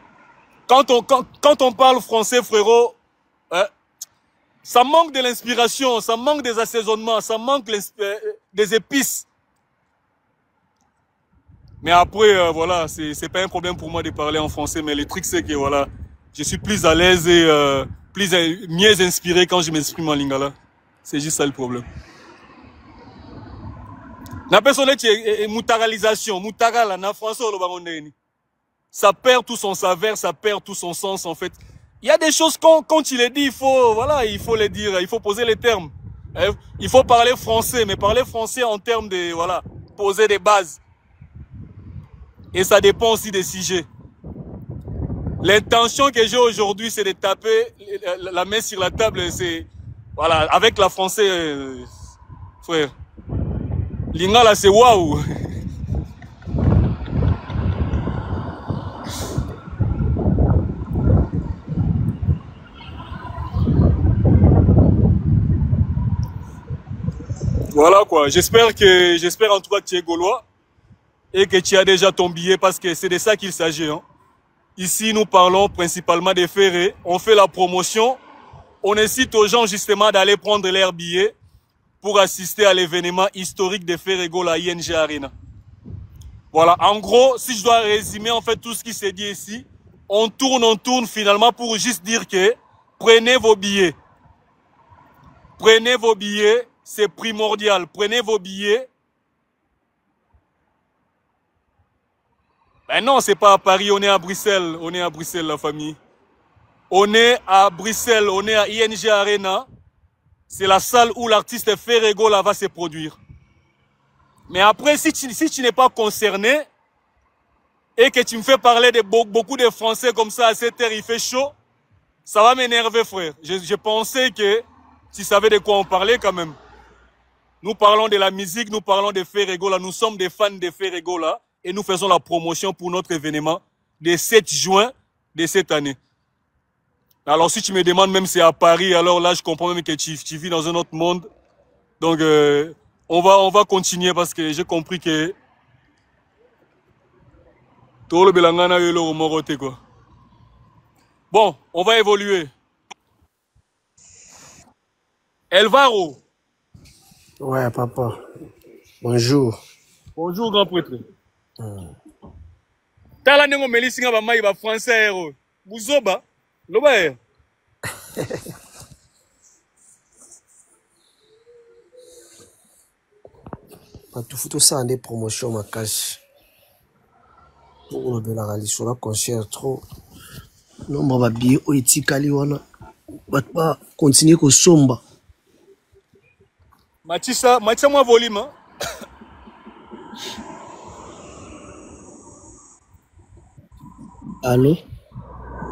quand on parle français, frérot, ça manque de l'inspiration, ça manque des assaisonnements, ça manque des épices. Mais après, voilà, c'est pas un problème pour moi de parler en français. Mais le truc, c'est que voilà, je suis plus à l'aise et mieux inspiré quand je m'exprime en lingala. C'est juste ça le problème. La personne qui est mutaralisation, mutarala, na français, ça perd tout son saveur, ça perd tout son sens en fait. Il y a des choses quand tu les dis, il faut les dire, il faut poser les termes. Il faut parler français, mais parler français en termes de, voilà, poser des bases. Et ça dépend aussi des sujets. L'intention que j'ai aujourd'hui, c'est de taper la main sur la table, c'est, voilà, avec la français, frère. Lingala, c'est waouh. Voilà quoi, j'espère en tout cas que tu es gaulois et que tu as déjà ton billet parce que c'est de ça qu'il s'agit. Hein. Ici, nous parlons principalement des ferrés, on fait la promotion, on incite aux gens justement d'aller prendre leur billet pour assister à l'événement historique des Ferrego, la ING Arena. Voilà, en gros, si je dois résumer en fait tout ce qui s'est dit ici, on tourne finalement pour juste dire que prenez vos billets. Prenez vos billets. C'est primordial. Prenez vos billets. Ben non, c'est pas à Paris, on est à Bruxelles. On est à Bruxelles, la famille. On est à Bruxelles, on est à ING Arena. C'est la salle où l'artiste Ferrego là va se produire. Mais après, si tu n'es pas concerné et que tu me fais parler de beaucoup de Français comme ça à cette heure, il fait chaud, ça va m'énerver, frère. Je pensais que tu savais de quoi on parlait quand même. Nous parlons de la musique, nous parlons de Ferrego là, nous sommes des fans de Ferrego là et nous faisons la promotion pour notre événement le 7 juin de cette année. Alors si tu me demandes même si c'est à Paris, alors là je comprends même que tu vis dans un autre monde. Donc on va continuer parce que j'ai compris que tout le belangana est le moroté quoi. Bon, on va évoluer. Elvaro. Ouais, papa. Bonjour. Bonjour, grand prêtre. Tala nengo melisinga ba mai ba français héros. Buzoba. Loba e. Pas tout foutu ça en des promotions ma cache. Pour le bel rallye sur la concert trop. Non, bah billet au etikali wana. Pas continuer ko somba. Matissa moi volume. Hein? Allô?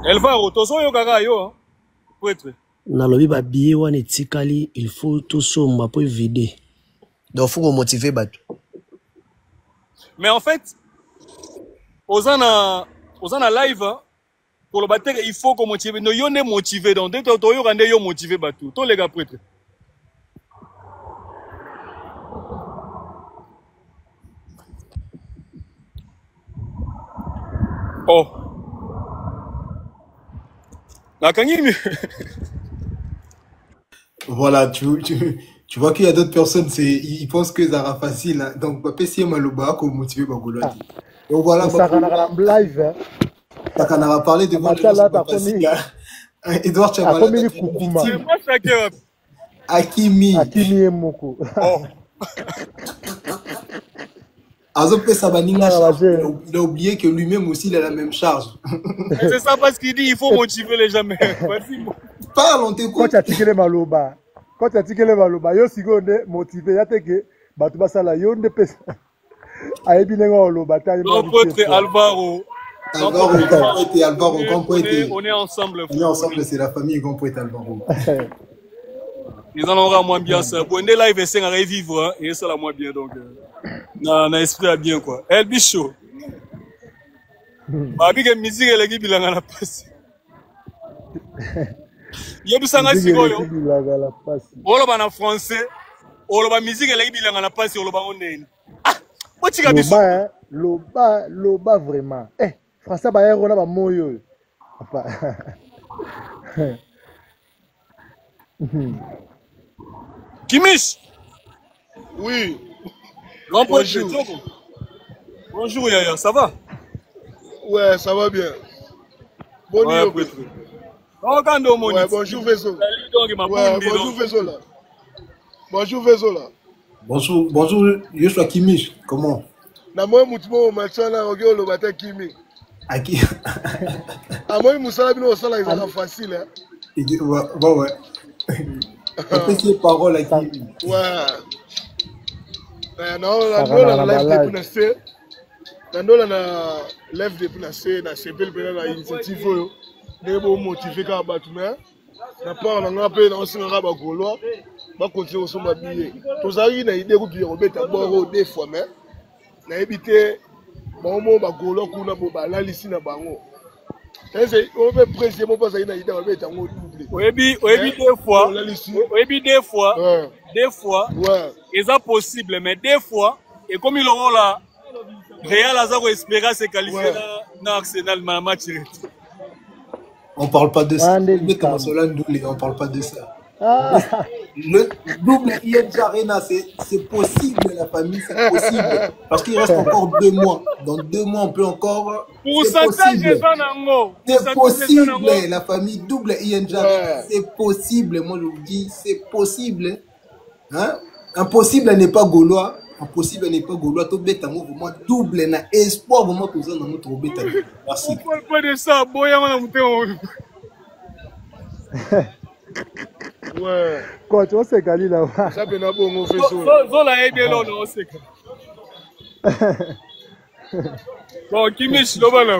Elvaro, tozo yo gaga yo, hein? Prêtre. Nalobi ba billet wana etikali, il faut tout somba pour vider. Donc faut motiver batou. Mais en fait, Osana live, hein? Pour le battre, il faut qu'on motive. No yo ne motivé donc dès que yo rende yo motivé batou. Tous les gars prêtre. Oh. La Kangimi. Voilà, tu vois qu'il y a d'autres personnes, ils pensent que ça sera facile. Hein. Donc, Papé si Maloba, comme motivé Bagolati. Donc voilà, ça va live. Ça va parler de moi. Edouard Chabala. Hakimi et Moko. Oh. Il a oublié que lui-même aussi il a la même charge. C'est ça parce qu'il dit il faut motiver les gens. Parle, on t'écoute. Quand tu as tiqué les maloba, yo sigonde motivé, ya teke, batu basala yo nde pesa. Ayebi nengo loba ta. Non, prêtre Alvaro. Alvaro, grand poète. On est ensemble. On est ensemble, c'est la famille grand poète Alvaro. ils en auront moins bien ça. Bon, des live c'est à revivre et ça la moins bien donc na esprit à bien quoi. El bicho. Ba bi que musique elle qui bilanga na passe. Yebu sanga sikoyo. Olo ba na français, olo ba musique elle qui bilanga na passe, olo ba onene. Ah, otika biso. Loba vraiment. Eh, français ba yero na ba moyo. Papa. Kimish. Oui. Bonjour. Bonjour Yaya, ça va? Ouais, ça va bien. Bonjour. Ouais, bonjour Vezo. Ouais, bonjour Vezo là. Bonjour Vezo là. Bonjour, je suis Kimish. Comment? Na moi mutumo machana ogyo lo bata Kimi. Aki. A moi musala bino sala izaka facile hein. Ouais. On peut ces paroles à Kimi. Ouais. Non, la live de Punassé. Na live de Punassé, na CPL na initiative yo. Nebo motiver ka batu mais na part na ngape na osinga ba goloa ba continuer osomba billet. Tozali na idée ko bi robeta boro deux fois mais na ebité bon mo ba goloa kuna bo ba lalisi na bango. C'est on peut préciser mon pas na idée robeta ngo double. Oyebi deux fois. Ouais. Et ça possible mais deux fois et comme il aura là Real Azaro espéra se qualifier dans Arsenal ma match. On parle pas de ça. On parle pas de ça. Le double ING Arena, c'est possible, la famille, c'est possible. Parce qu'il reste encore 2 mois. Dans 2 mois, on peut encore. C'est possible, la famille double ING Arena. C'est possible, moi je vous dis, c'est possible. Hein? Impossible n'est pas gaulois. Impossible n'est pas gaulois. Tout bête, vraiment double, na espoir, vraiment que vous en avez trop bête. Merci. On parle pas de ça, boya, ouais. Quoi, tu vois, c'est Kali là. Ça peut n'a pas on fait ça. Zola aide là, non, c'est bon, qui m'est là là.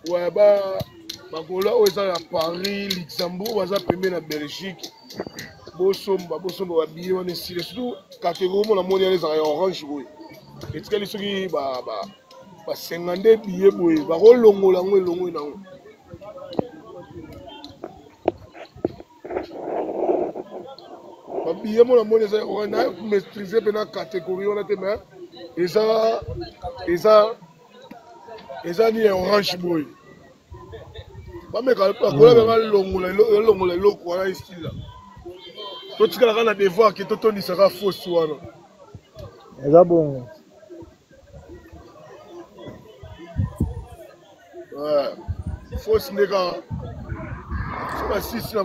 Ouais, bah Gaulois, ils sont à Paris, Luxembourg, ils sont à Belgique. Bosomba, billet, on est surtout catégorie, on a monnaie les orange. Et tu sais, les bah 50 billets, bah longo. Bah billet, on a monnaie on a maîtrisé la catégorie, on a été mais ils ont ni orange boy. Bah mais quand longo les locaux, on a ici là. Tout ce qu'on a devoir que tout le sera faux soit. C'est bon. Ouais. Fausse nega. C'est pas si c'est là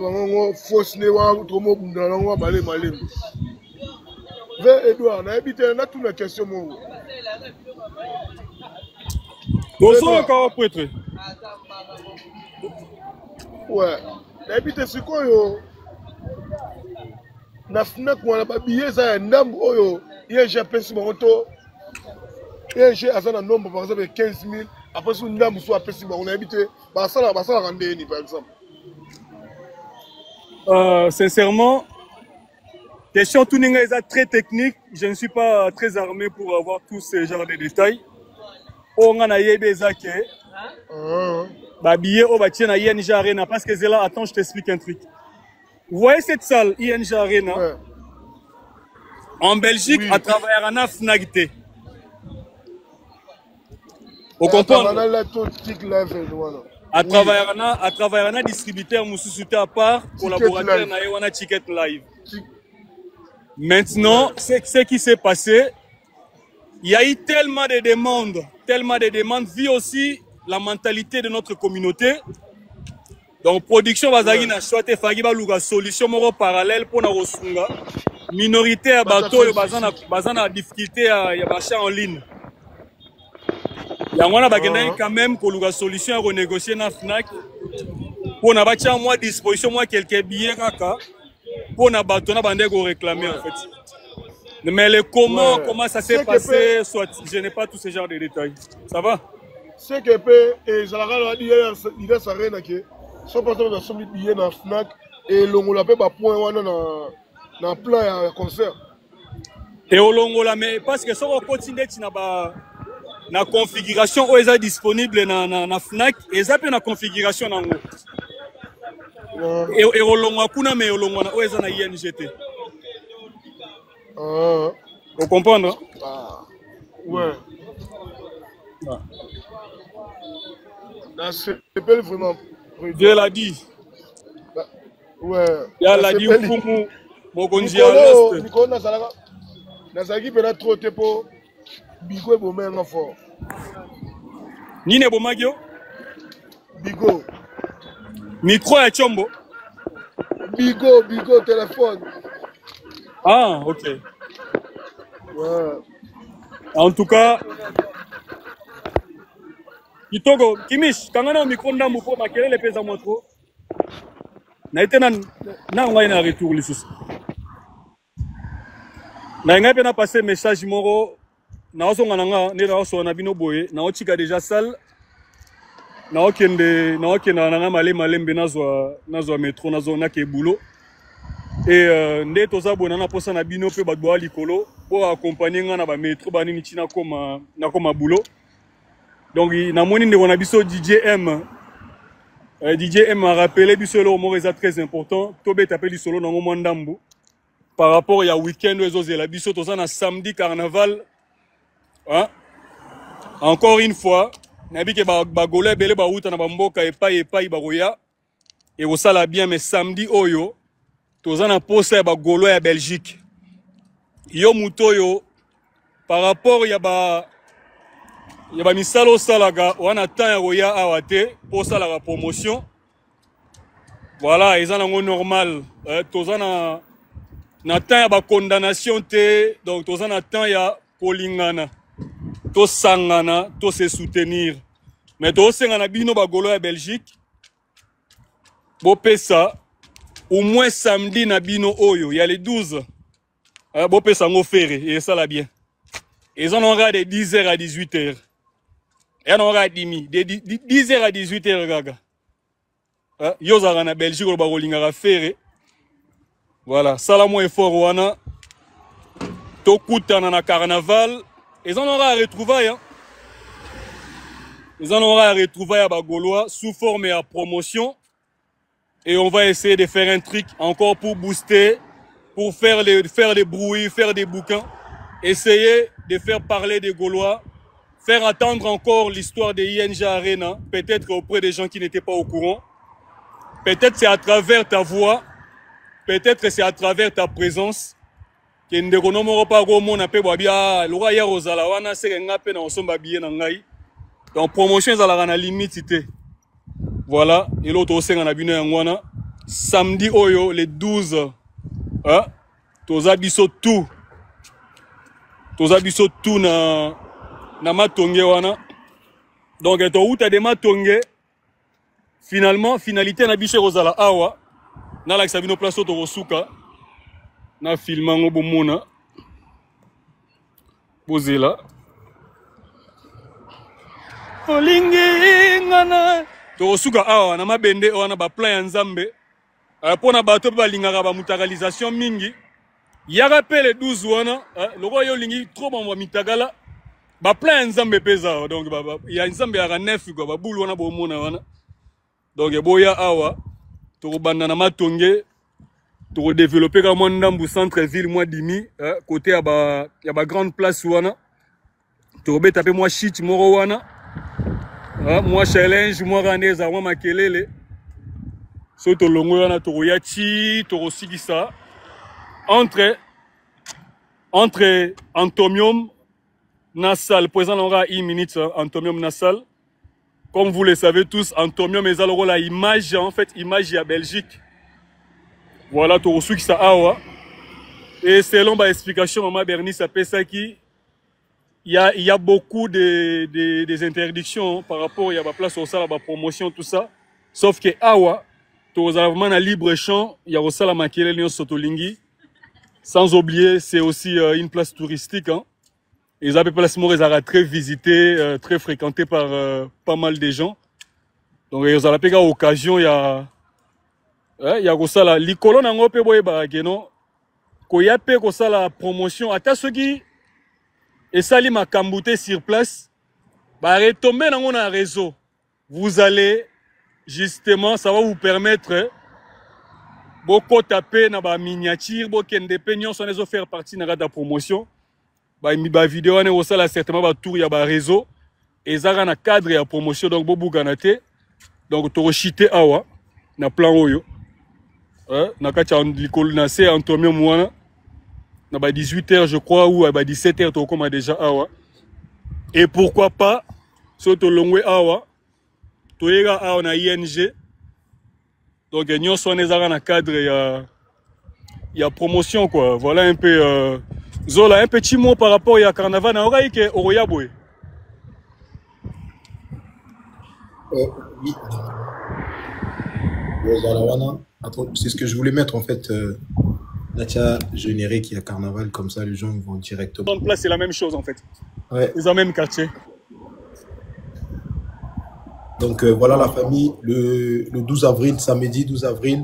fausse nega tout le monde dans l'angle malé. Vers Edouard, na habité na toute la question mon. Bonjour encore prêtre. Ouais. Na habité c'est quoi yo? Na fna ko na ba billet ça ndambo oyo ING pesi monto ING azana nombre par exemple 15 000 après son ndambo soit pesi on a habité ba sala rendez par exemple sincèrement question tout ninga est très technique, je ne suis pas très armé pour avoir tous ces genres de détails. On a yebe zake ba billet au ba tiena ING Arena parce que c'est là attends je t'explique un truc. Vous voyez cette salle ING Arena en Belgique à travers un Fnagité. Vous comprenez? À travers un distributeur Moussoussouté à part, collaborateur na Ticket Live. Maintenant, ce qui s'est passé, il y a eu tellement de demandes, vu aussi la mentalité de notre communauté. Donc, production bazagi na choite fagi ba luga solution moko parallèle pour na rosunga minorité ya bato yo bazana difficulté ya l'achat en ligne. Yango na bagenda quand même ko luga solution ya renégocier na Fnac pour na batia moi disposition moi quelques billets kaka pour na bato na bande ko réclamer en fait. Mais le comment ça s'est passé soit je n'ai pas tous ces genres de détails. Ça va? C'est que peut et Zalaka a dit hier ça rien que 100% basombi billet na Fnac et longola pe ba point wana na plan ya concert. Et au longola mais parce que ça va continuer na configuration où est disponible na Fnac et ça peut na configuration nango. Et au longola kuna mais au longola où est na INGT. Vous comprenez? Ouais. C'est vraiment. Dieu l'a dit. Ouais. Il a dit au Fumu, Mokonji à l'Est. Nico Nazaki peut trop te pour Bigo et Bomen fort. Nine Bomagio? Bigo. Micro à Chombo? Bigo, téléphone. Ah, ok. Ouais. En tout cas, Itogo, Kimish, quand on a un micro d'amou pour maquiller les pèses à moto, n'a été n'a un retour les sous. N'a pas passé message moro, n'a pas nanga, n'a pas nabino boye, n'a pas tika déjà salle, n'a pas nanga malé nazo métro nazo na ke boulot. Et ndé toza bonana posa na bino pe badwa likolo pour accompagner nga na ba métro ba nini tina koma boulot. Donc na moni ndeko na biso DJ M. DJ M a rappelé biso le mot très important. Tobe tapé du solo nango mwandambu. Par rapport ya week-end ezo la biso toza na samedi carnaval. Hein? Encore une fois, nabi ke ba golé belé ba uta na ba mboka epai ba roya. Et osala bien mais samedi oyo toza na posa ya ba golo ya Belgique. Yo mutoyo par rapport ya ba misalo salaga wana temps ya roya awate posa la promotion. Voilà, ils ont normal. Toza na temps ya ba condamnation te, donc toza na temps ya kolingana. To sangana, to se soutenir. Mais to sengana bino ba golo ya Belgique. Bo pesa au moins samedi na bino oyo, il y a les 12. Bo pesa ngo ferré et ça la bien. Ils en aura de 10h à 18h. Et on aura de 10h à 18h gaga. Yozara na Belgique le barolinga ferré. Voilà, salamo effort wana. Tokutana na carnaval, ils en aura à retrouver hein. Ils en aura à retrouver à Bagolois sous forme et à promotion. Et on va essayer de faire un truc encore pour booster, pour faire des bruits, faire des bouquins. Essayer de faire parler des Gaulois, faire attendre encore l'histoire de ING Arena, peut-être auprès des gens qui n'étaient pas au courant. Peut-être c'est à travers ta voix, peut-être c'est à travers ta présence. Donc promotion est à la limite. Voilà, et l'autre aussi en a bino yangwana. Samedi oyo, le 12, hein, toza biso tout na matonge wana. Donc eto uta de matonge, finalement, finalité na biche rozala awa, na la kisabino place oto rosuka, na filmango bomona, bozela. Olingi ngana. Tosuka awa na mabende wana ba plan ya Nzambe pona bato ba lingaka ba mutakalisation mingi ya rappel 12 wana loko yo lingi trop ba mitagala ba plan ya Nzambe peza donc ya Nzambe ya 9 quoi ba bulu wana bo mona wana donc boya awa to banda na matonge to développer ka Mwandambu centre ville moi dimi côté ya ba grande place wana to beta pe moi shit moro wana. Moi challenge, moi raneza, moi makelele. So to longo yana to royachi, to rosigisa. Entre entomium nasal, présent aura 1 minute, entomium nasal. Comme vous le savez tous, entomium est la image, en fait, image à Belgique. Voilà, to rosigisa awa. Et selon ma explication, maman Bernice ça fait ça qui. Il y a beaucoup des interdictions par rapport à la place au salle, à la promotion, tout ça. Sauf que awa, tu as vraiment un libre champ, il y a aussi la maquille Lyon Sotolingi. Sans oublier, c'est aussi une place touristique. Hein. Et la place très visitée, très fréquentée par pas mal de gens. Donc ils ont la occasion il y a ça là l'icolo nango pe boye ba geno ko ya pe ko ça la promotion ata ceux qui et sali makambouté sur place ba retomber nango na réseau. Vous allez justement, ça va vous permettre beaucoup taper na ba miniature beaucoup indépendants sont les faire partie na la promotion ba vidéo ne ça là certainement ba tour ya ba réseau et ça na cadre ya promotion donc bobu ganate donc to chité awa na plan oyo na kacha likol na c'est Antonio Mouana na ba 18h je crois ou ba 17h to comme déjà awa et pourquoi pas soto longwe awa to yega awa na ING. Donc, nous sommes dans le cadre, il y a promotion, quoi. Voilà un peu. Zola, un petit mot par rapport à Carnaval. On a dit au Royaboué. Oui. C'est ce que je voulais mettre en fait. Natia générique, il y a Carnaval, comme ça les gens vont directement. Dans place, c'est la même chose en fait. Ouais. C'est dans le même quartier. Donc voilà la famille, le 12 avril, samedi 12 avril,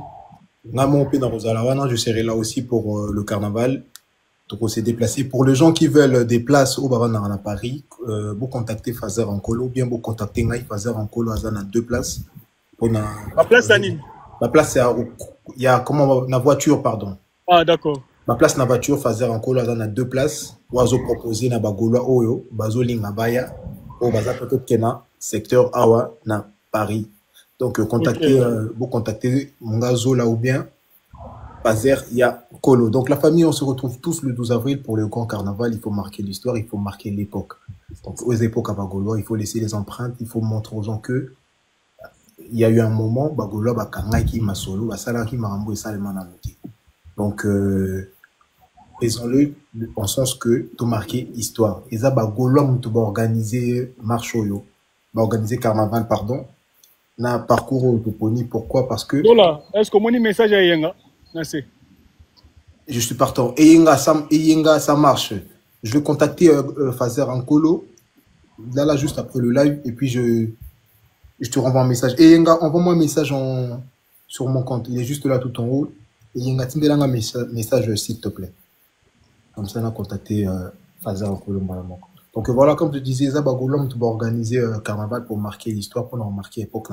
je serai là aussi pour le carnaval. Donc on s'est déplacé. Pour les gens qui veulent des places au Baran à Paris, vous contactez Fazer en Colo, bien vous contactez Ngaï Fazer en Colo, à 2 places. La place à Nîmes. La place, il y a comment la voiture, pardon. Ah d'accord. La place na voiture, Fazer en Colo, à 2 places. Oiseau proposé na Bagolo Oyo, Bazo Lingabaya, au Bazar peut-être Kena. Secteur Awa na Paris. Donc contactez vous contactez Mongazo là ou bien Fazer ya Kolo. Donc la famille on se retrouve tous le 12 avril pour le grand carnaval. Il faut marquer l'histoire, il faut marquer l'époque. Donc aux époques à Bagolo, il faut laisser les empreintes, il faut montrer aux gens que il y a eu un moment Bagolo bakanga qui m'a solo, basala qui m'a rambo et salement na noté. Donc faisons-le en sens que tu marquer histoire. Et ça Bagolo tu va organiser marche yo. Organiser carnaval, pardon, na parcours au Toponi. Pourquoi? Parce que... Voilà, est-ce que mon message à Yenga? Merci. Je suis partant. Yenga, ça marche. Je vais contacter Fazer en Colo, là, juste après le live, et puis je te renvoie un message. Yenga, envoie-moi un message sur mon compte. Il est juste là tout en haut. Yenga, tu me donnes un message, s'il te plaît. Comme ça, on a contacté Fazer en Colo. Donc voilà, comme je disais, Zabagolom, tu vas organiser carnaval pour marquer l'histoire, pour marquer l'époque.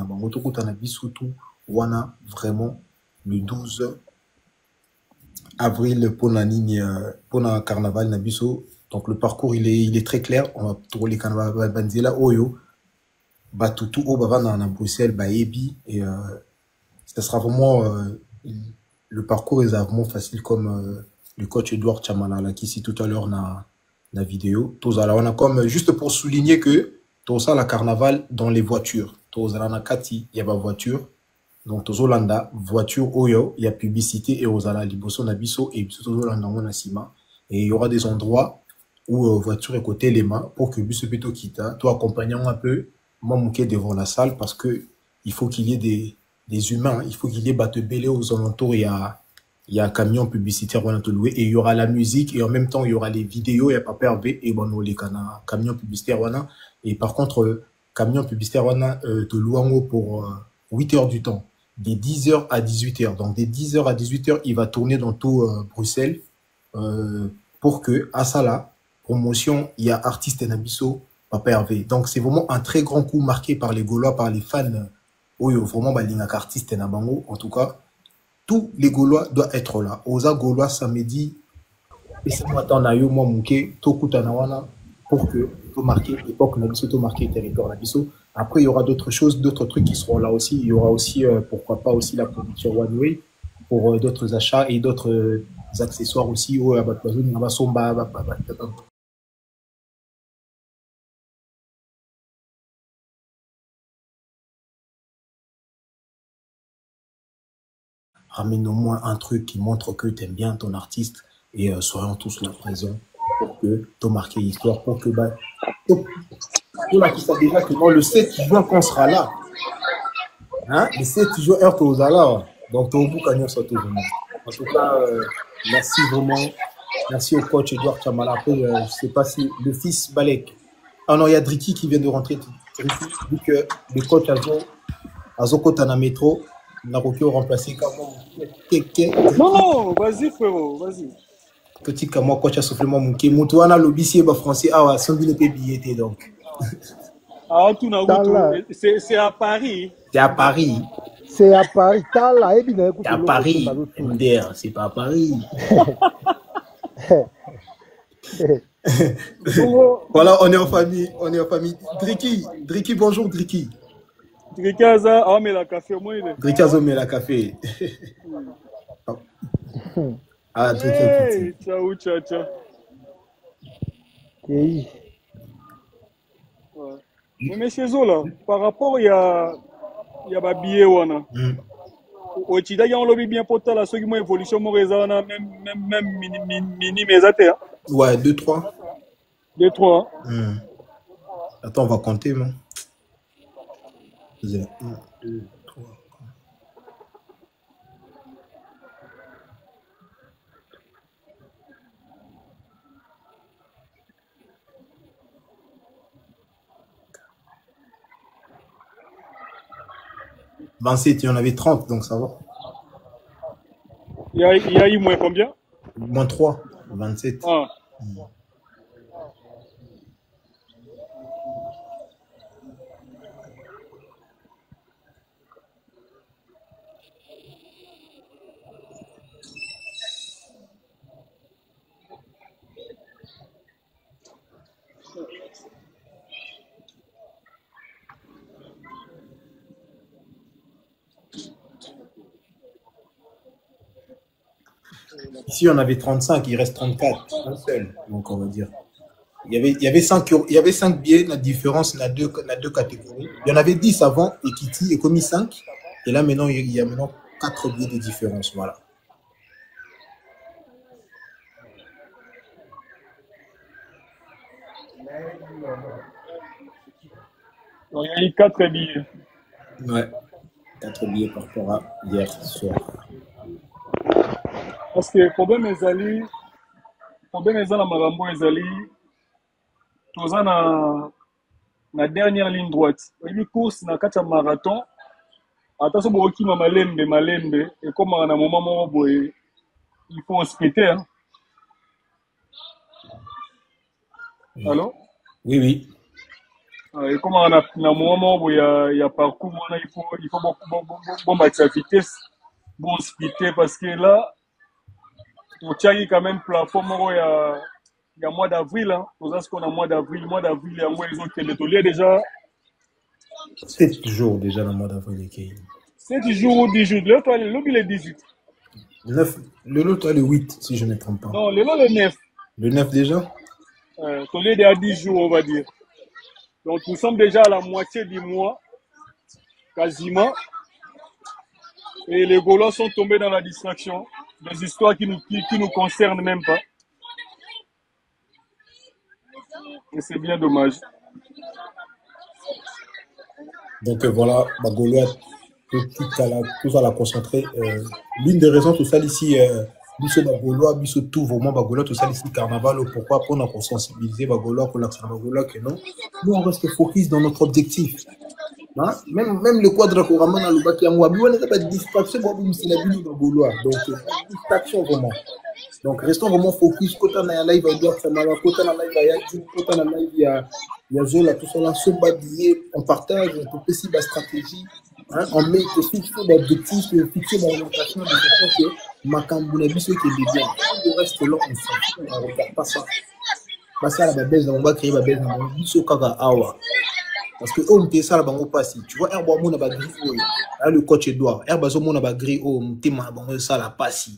Wana, vraiment, le 12 avril, pour le carnaval, Nabiso. Donc le parcours, il est très clair. On va trouver les carnavals, Banzela, Oyo, Batutu, Obavana, à Bruxelles, Baebi. Et ça sera vraiment, le parcours est vraiment facile comme le coach Edouard Chamala, qui ici tout à l'heure, la vidéo. On a comme juste pour souligner que tout ça la carnaval dans les voitures. Tout ça la kati il y a pas voiture. Donc tout ça voiture oyo il y a publicité et osala liboso na biso et tout ça na sima et il y aura des endroits où voiture est côté les mains pour que bus plutôt quitta toi accompagnant un peu moi monter devant la salle parce que il faut qu'il y ait des humains, il faut qu'il y ait batebélé aux alentours. Il y a un camion publicitaire on a tout loué et il y aura la musique et en même temps il y aura les vidéos, il y a pas pervé et bon les camions publicitaires on et par contre camion publicitaire on a de louango pour 8 heures du temps, des 10h à 18h. Donc des 10h à 18h, il va tourner dans tout Bruxelles pour que à ça là promotion, il y a artiste Nabiso, Papa Hervé. Donc c'est vraiment un très grand coup marqué par les Gaulois, par les fans vraiment balingak artiste Nabango en tout cas. Tous les Gaulois doivent être là. Oza Gaulois samedi, et c'est moi tant na yo moi mouké to kutanawana pour que to marquer l'époque Nabiso, to marquer territoire Nabiso. Après il y aura d'autres choses, d'autres trucs qui seront là aussi. Il y aura aussi pourquoi pas aussi la production One Way pour d'autres achats et d'autres accessoires aussi. Ramène au moins un truc qui montre que tu aimes bien ton artiste et soyons tous là présents pour que tu marques l'histoire, pour que tout là qui savent déjà que le 7 juin quand on sera là, hein, le 7 juin heure aux là, donc tu au bout quand on soit tout vraiment. En tout cas, merci vraiment, merci au coach Edouard Chamala. Après, je sais pas si le fils Balek, ah non il y a Driki qui vient de rentrer, vu que le coach a Azokota na métro, na Roki remplacé comme Non, vas-y frérot, vas-y. Petit comme moi, coach a soufflé mon mouké. Moutouana, l'obisier, français, ah, sans billet billetté donc. Ah, tout c'est à Paris. C'est à Paris. C'est à Paris. Tala, c'est à Paris. MDR, c'est pas à Paris. Voilà, on est en famille. On est en famille. Driki, bonjour Driki. Driki Aza, ah, mais la café, moi il est. Driki Aza, mais la café. Ah, Driki. Hey, ciao. Oui. Ouais. Mais chez eux là, par rapport il y a billet wana. Au Tchida, il y a un lobby bien potal à ceux qui ont évolution morézana même mini mesate. Ouais, 2-3. 2-3. Attends, on va compter, non? 1, 2, 3. « 27, il y en avait 30, donc ça va. » Il y a eu moins combien? Moins 3, 27. Ah. Ici, on avait 35, il reste 34, un seul, donc on va dire. Il y avait 5 billets, la différence, la deux catégories. Il y en avait 10 avant, et Kitty est commis 5. Et là, maintenant, il y a maintenant 4 billets de différence, voilà. Donc, il y a eu 4 billets. Ouais, 4 billets par rapport à hier soir. Parce que le problème est dans la marambo ezali toza na dernière ligne droite. Une course na kati ya marathon ata so boki malembe et comme na moment moko boye il faut hospiter hein. Allô? Oui. Et comme na moment moko il y a parcours il faut bon battre vitesse bon hospiter parce que là on tient quand même plateforme il y a mois d'avril hein. Pour ce qu'on a mois d'avril il y a moins les autres qui déjà 7 jours déjà le mois d'avril. 7 jours ou 10 jours. L'autre il est 18. 9, l'autre est le 8 si je ne me trompe pas. Non, l'autre est 9. Le 9 déjà? Tolé est à 10 jours on va dire. Donc nous sommes déjà à la moitié du mois quasiment. Et les Gaulois sont tombés dans la distraction. Des histoires qui nous concernent même pas. Et c'est bien dommage. Donc voilà, Gaulois, tout ça l'a concentré. L'une des raisons, tout ça ici, Biso Gaulois, Biso tout vraiment Gaulois, tout ça ici, carnaval, pourquoi pour nous sensibiliser Gaulois, pour l'accent Gaulois, que non. Nous, on reste focus dans notre objectif. Hein? Même le quadre Koraman à l'Ubaki Amouabi, on n'a pas de distraction, c'est la vie de Gaulois. Donc, distraction vraiment. Donc, restons vraiment focus. Quand on a un live, quand on a un live, quand on a un live, il y a Zola, tout ça là, se babiller, on partage, on peut aussi la stratégie. Hein? On met fixer l'objectif, fixer l'orientation de façon que Makamboulabi, ceux qui est bien. Le reste là, on s'en fout, on ne regarde pas ça. Pas ça, la baisse, on va créer la baisse, on va dire Kaga Awa. Parce que on te ça la bango passe. Tu vois herbe mon na gris là le coach Edouard herbe zo mon na gris mtima bango ça la passe.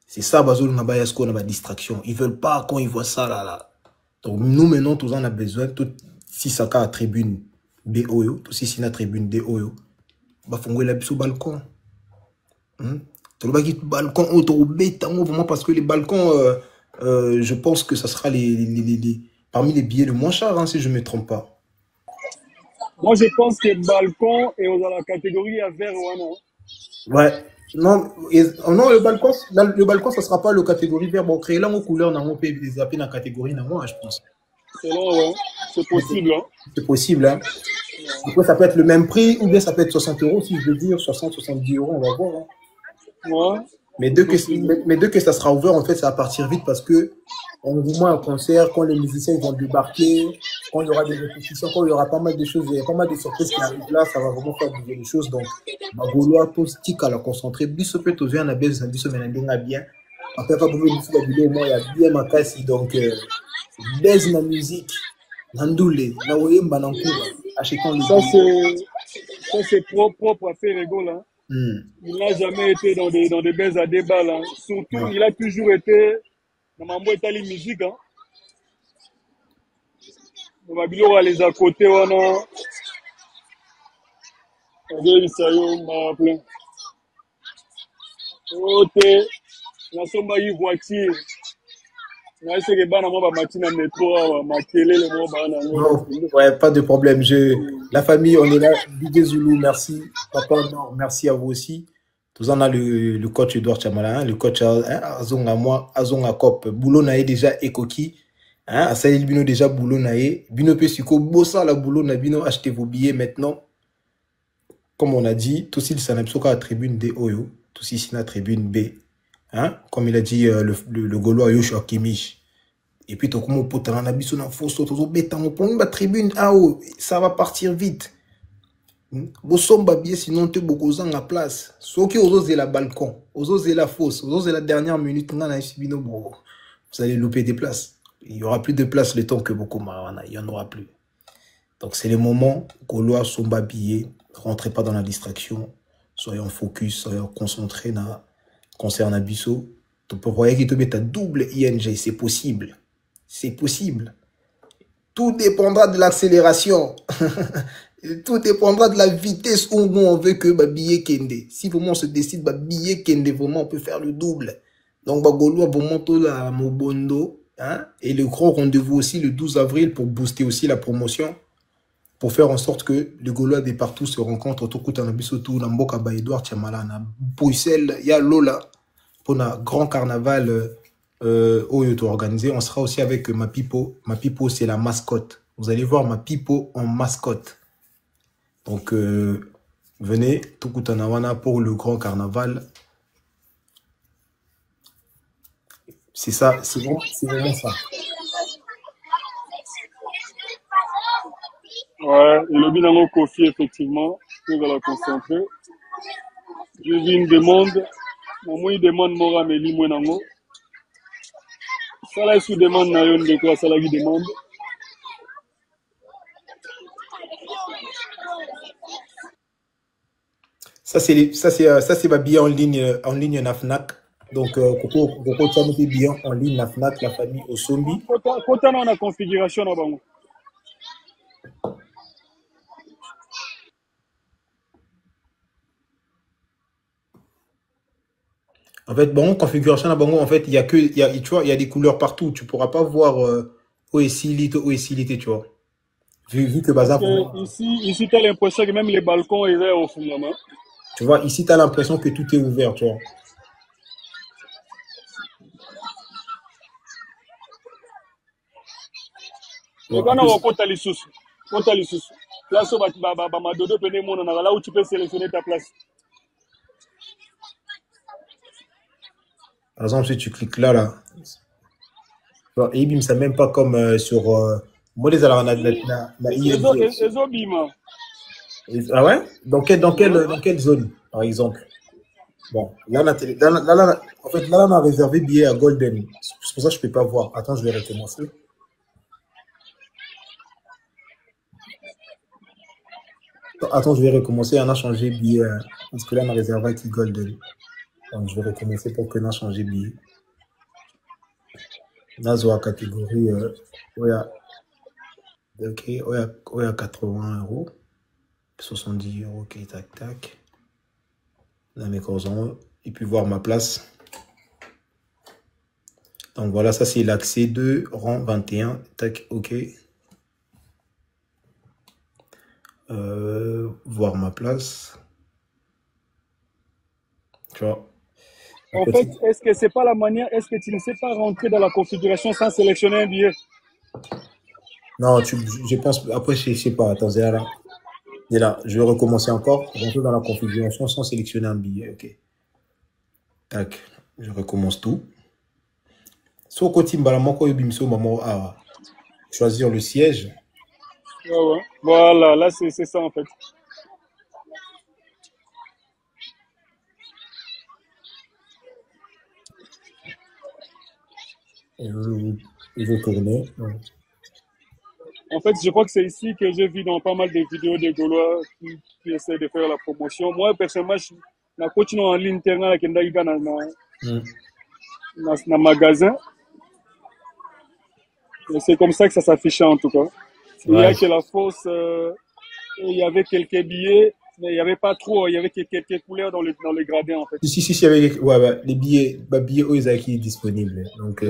C'est ça bazo na ba yasko na ba distraction. Ils veulent pas quand ils voient ça là. Donc nous maintenant tous on a besoin tout si ça ka tribune BOyo, tout si na tribune DOyo. Ba fongo la biso balcon. Tu le baki balcon auto bête vraiment parce que les balcons je pense que ça sera parmi les billets les moins chers hein, si je me trompe pas. Moi, je pense que balcon est dans la catégorie à vert ou non. Ouais. Non, non, le balcon, ça sera pas le catégorie vert. Bon, créer là, aux couleurs, on peut les zapper dans la catégorie, non, je pense. C'est là, ouais. C'est possible, hein. C'est possible, hein. Après, ça peut être le même prix, ou bien ça peut être 60 euros, si je veux dire, 60, 70 euros, on va voir. Hein. Ouais. Mais dès que ça sera ouvert, en fait, ça va partir vite parce que on a au moins un concert, quand les musiciens ils vont débarquer, quand il y aura des répétitions, quand il y aura pas mal de choses, il y a pas mal de surprises qui arrivent là, ça va vraiment faire bouger les choses. Donc, Magolo a tout stick à la concentrer. Biso peut ouvrir un abel, biso menandinga bien. Après, pas bouger biso la vidéo, moi, il y a bien ma casse, donc, baise ma musique, nandoule, na oyemba nankura, achetons le Ça, c'est propre à Ferrego, là. Il n'a jamais été dans des bains à débat, là. Surtout, il a toujours été dans ma boîte à la musique, hein. Dans ma bilo, on les à côté, on a. On dit, ça y est, on m'a appelé. Ok. On a somba y voiture. On a essayé de faire un matin métro, ma télé, le mot, ouais, pas de problème. La famille, on est là. Bidé Zulu, merci. Papa, non, merci à vous aussi. Tous en a le coach Edouard Chamala, le coach Azonga moi, Azonga Cop, Boulot Nae déjà Ekoki. Asaïl Bino déjà Boulot Nae. Bino Pesiko, Bossa la Boulot na Bino, achetez vos billets maintenant. Comme on a dit, tous ici, ça n'a pas la tribune D Oyo, tous ici, la tribune B. Hein? Comme il a dit le Gaulois Yoshua Kimich. Et puis, tu as pote dans la biso na fosso, tu as la tribune AO, ça va partir vite. Bosomba bien, sinon tu as la place. Ceux qui osent la balcon, osent la fosse, osent la dernière minute, vous allez louper des places. Il n'y aura plus de place le temps que beaucoup marana, il n'y en aura plus. Donc, c'est le moment, Gaulois, Somba billet, rentrez pas dans la distraction, soyons focus, soyons concentrés dans le concert Nabiso. Tu peux voir qu'il te met ta double ING, c'est possible. C'est possible. Tout dépendra de l'accélération. Tout dépendra de la vitesse où on veut que billet kende. Si vraiment on se décide, billet kende, vraiment on peut faire le double. Donc, Gaulois, vraiment, tout la Mobondo. Hein? Et le gros rendez-vous aussi le 12 avril pour booster aussi la promotion. Pour faire en sorte que les Gaulois de partout se rencontrent. Tout le monde, Namboka Edouard Chamala, na Bruxelles, il y a Lola. Pour un grand carnaval organisé, on sera aussi avec Mapipo. Mapipo, c'est la mascotte. Vous allez voir Mapipo en mascotte. Donc, venez, Tukutanawana pour le grand carnaval. C'est ça, c'est vraiment ça. Ouais, et le bilan Kofi, effectivement, il va la concentrer. Je vis une demande. Moi, il demande Mora Meli Mwenango. Ça là, sous demande Nayon de quoi, ça là, il demande. Ça, c'est ma billet en ligne na Fnac. Donc, Coco, tu as mis billet en ligne na Fnac, la famille Osombi. Quand on a la configuration, là, bon. En fait, bon, configuration, en fait, tu vois, il y a des couleurs partout. Tu pourras pas voir où est silité, tu vois. Vu que Bazar. Ici, tu as l'impression que même les balcons ils sont au fondament. Tu vois, ici, tu as l'impression que tout est ouvert, tu vois. Mais quand on compte les sous, place où là où tu peux sélectionner ta place. Par exemple, si tu cliques là, et bim, c'est même pas comme sur moi les alors ah ouais? Dans quelle zone, par exemple? Bon, là, en fait, là, on a réservé billet à Golden. C'est pour ça que je peux pas voir. Attends, je vais recommencer. Attends, je vais recommencer. On a changé billet parce que là, on a réservé qui Golden. Donc, je vais recommencer pour que l'on a changé billet. Là, sur la catégorie, ouais, ok, ouais, 80 €, 70 €, ok, tac, tac. Là, mes corsons, et puis voir ma place. Donc, voilà, ça, c'est l'accès 2, rang 21, tac, ok. Voir ma place. Tu vois. En fait, est-ce que c'est pas la manière, est-ce que tu ne sais pas rentrer dans la configuration sans sélectionner un billet? Non, je pense, après, je sais pas, attends, là. Et là, je vais recommencer encore. Rentrer dans la configuration sans sélectionner un billet. OK. Tac. Je recommence tout. Sur côté choisir le siège. Ouais. Voilà, là, c'est ça, en fait. Et je vais tourner. Ouais. En fait, je crois que c'est ici que j'ai vu dans pas mal de vidéos de Gaulois qui essaient de faire la promotion. Moi, personnellement, je continue en ligne internet dans magasin. Et c'est comme ça que ça s'affichait en tout cas. Il y a que la fausse, il y avait quelques billets, mais il n'y avait pas trop, il y avait quelques couleurs dans les gradins en fait. Si, il y avait les billets, ils étaient disponibles. Donc,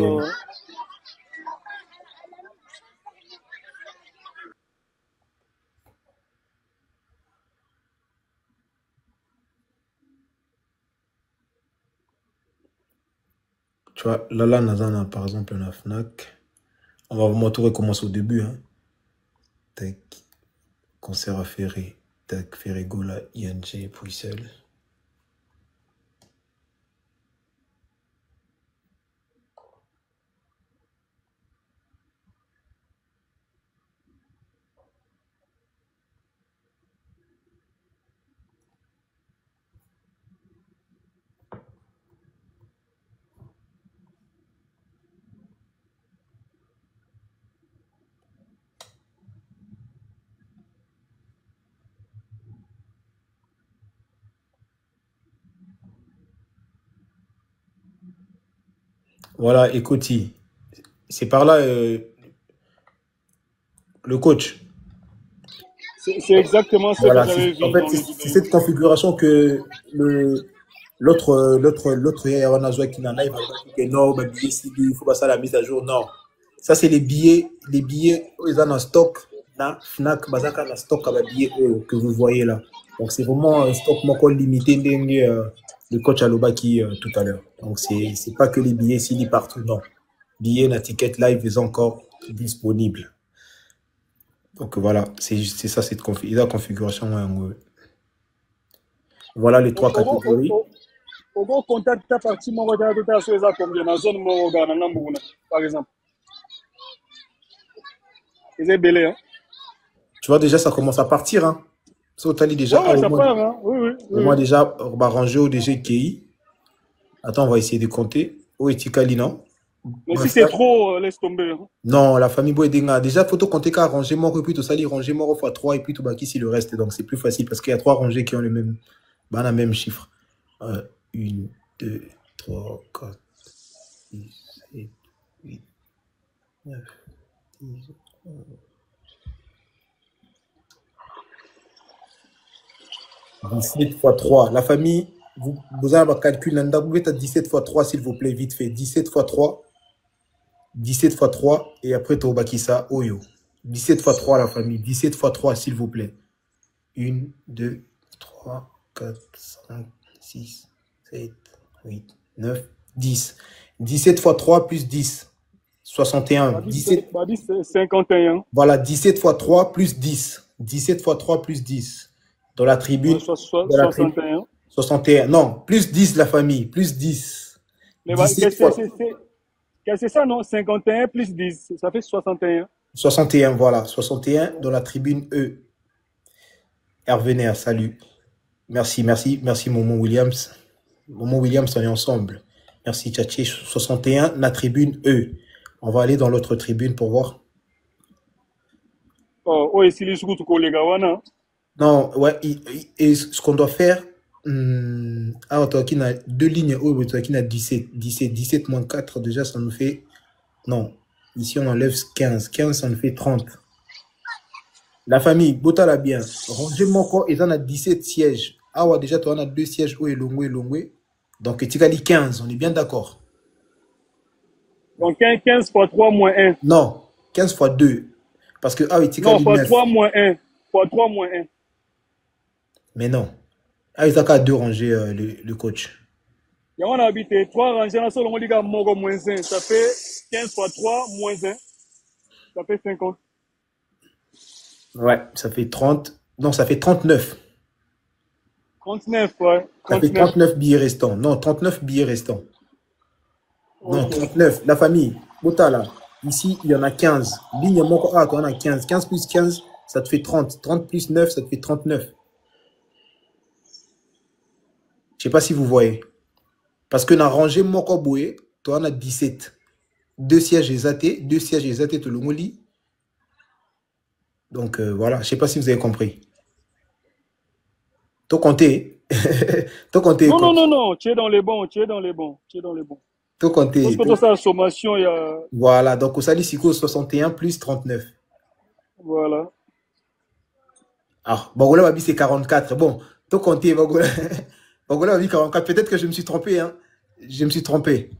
tu vois, là, Nazana, par exemple, un FNAC. On va vraiment tout recommencer au début. Hein. Tac. Concert à Ferré. Tac. Ferré-Gola, ING, Bruxelles. Voilà, écoute, c'est par là le coach. C'est exactement ça voilà, que j'avais vu. En fait, c'est cette configuration que l'autre Yawana qui n'a live que non, il faut pas ça la mise à jour. Non. Ça, c'est les billets, ils ont en stock. Fnac, Bazaka, la stock à billets que vous voyez là. Donc, c'est vraiment un stock limité, le coach Alobaki tout à l'heure. Donc, c'est pas que les billets s'il est partout, non. Billets, la ticket live est encore disponible. Donc voilà, c'est ça, cette configuration. Voilà les trois catégories. Par exemple. Tu vois, déjà, ça commence à partir. Hein. Ça déjà. Ouais, ça part, hein. Oui. Moi, déjà, on va ranger au DGKI. Attends, on va essayer de compter. Où est Tikali, non? Mais si c'est trop, laisse tomber. Hein. Non, la famille Boedenga. Déjà, il faut compter qu'à ranger mort et puis tout ça, ranger mort fois 3 et puis tout baki si le reste. Donc, c'est plus facile parce qu'il y a 3 rangées qui ont le même chiffre. 1, 2, 3, 4, 6, 7, 8, 9, 10, 11. « 17 fois 3. La famille, vous avez un calcul. Vous mettez 17 fois 3, s'il vous plaît, vite fait. 17 fois 3. 17 fois 3. Et après, tu as ça. Oyo. 17 fois 3, la famille. 17 fois 3, s'il vous plaît. 1, 2, 3, 4, 5, 6, 7, 8, 9, 10. 17 fois 3 plus 10. 61. 17. 51. Voilà, 17 fois 3 plus 10. 17 fois 3 plus 10. Dans la tribune. 61. 61. Non, plus 10 la famille. Plus 10. C'est ça, non? 51 plus 10. Ça fait 61. 61, voilà. 61 dans la tribune E. Hervé Ner, salut. Merci, Momo Williams. Momo Williams, on est ensemble. Merci, Tchatché. 61, la tribune E. On va aller dans l'autre tribune pour voir. Oh, et si les choses les gars, non, ouais, et ce qu'on doit faire, toi qui a 2 lignes, toi qui a 17, 17 moins 4, déjà, ça nous fait, non, ici on enlève 15, 15, ça nous fait 30. La famille, bota la bien, rangez-moi encore, ils en a 17 sièges. Ah ouais, déjà, toi, on a 2 sièges, et longwe. Donc, tu as dit 15, on est bien d'accord. Donc, 15 fois 3 moins 1. Non, 15 fois 2. Parce que, non, fois 3 moins 1. Fois 3 moins 1. Mais non. Il a qu'à 2 rangées, le coach. Il y a habité 3 rangées, moins 1. Ça fait 15 fois 3 moins 1. Ça fait 50. Ouais, ça fait 30. Non, ça fait 39. 39, ouais. Ça fait 39 billets restants. Non, 39 billets restants. Non, Ok. 39. La famille, Botala. Ici, il y en a 15. Ligne Moko A, on a 15. 15 plus 15, ça te fait 30. 30 plus 9, ça te fait 39. Je ne sais pas si vous voyez. Parce que dans la rangée Moko Boué, toi, on a 17. 2 sièges exatés. 2 sièges exatés, tout le monde lit. Donc, voilà. Je ne sais pas si vous avez compris. Tout compté. Tout compté. Non. Tu es dans les bons. Tout compté. Parce que dans sa sommation, il y a... Voilà. Donc, au Salisico, 61 plus 39. Voilà. Ah, Bagola Babi, c'est 44. Bon, tout compté, Bagola. Bagola Babi, 44. Peut-être que je me suis trompé, hein. Je me suis trompé.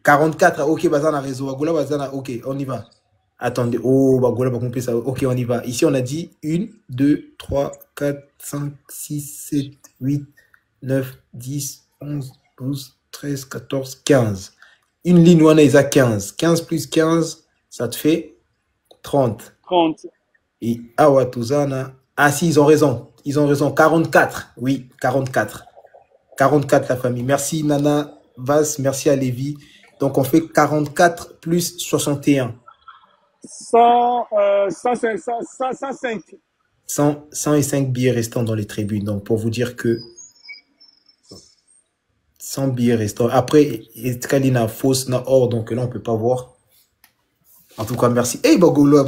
44, ok, Bazana réseau. Bagola Bazana, ok, on y va. Attendez, oh, Bagola va compter ça. Ok, on y va. Ici, on a dit 1, 2, 3, 4, 5, 6, 7, 8, 9, 10, 11, 12, 13, 14, 15. Une ligne, on a 15. 15 plus 15, ça te fait 30. 30. Et Awatuzana. Ah si, ils ont raison. 44. Oui, 44. 44 la famille. Merci Nana Vas, merci à Lévi. Donc on fait 44 plus 61. 105. 105 billets restants dans les tribunes. Donc pour vous dire que 100 billets restants. Après, Kalina fausse, na or, donc là on ne peut pas voir. En tout cas, merci. Hey, Bagola.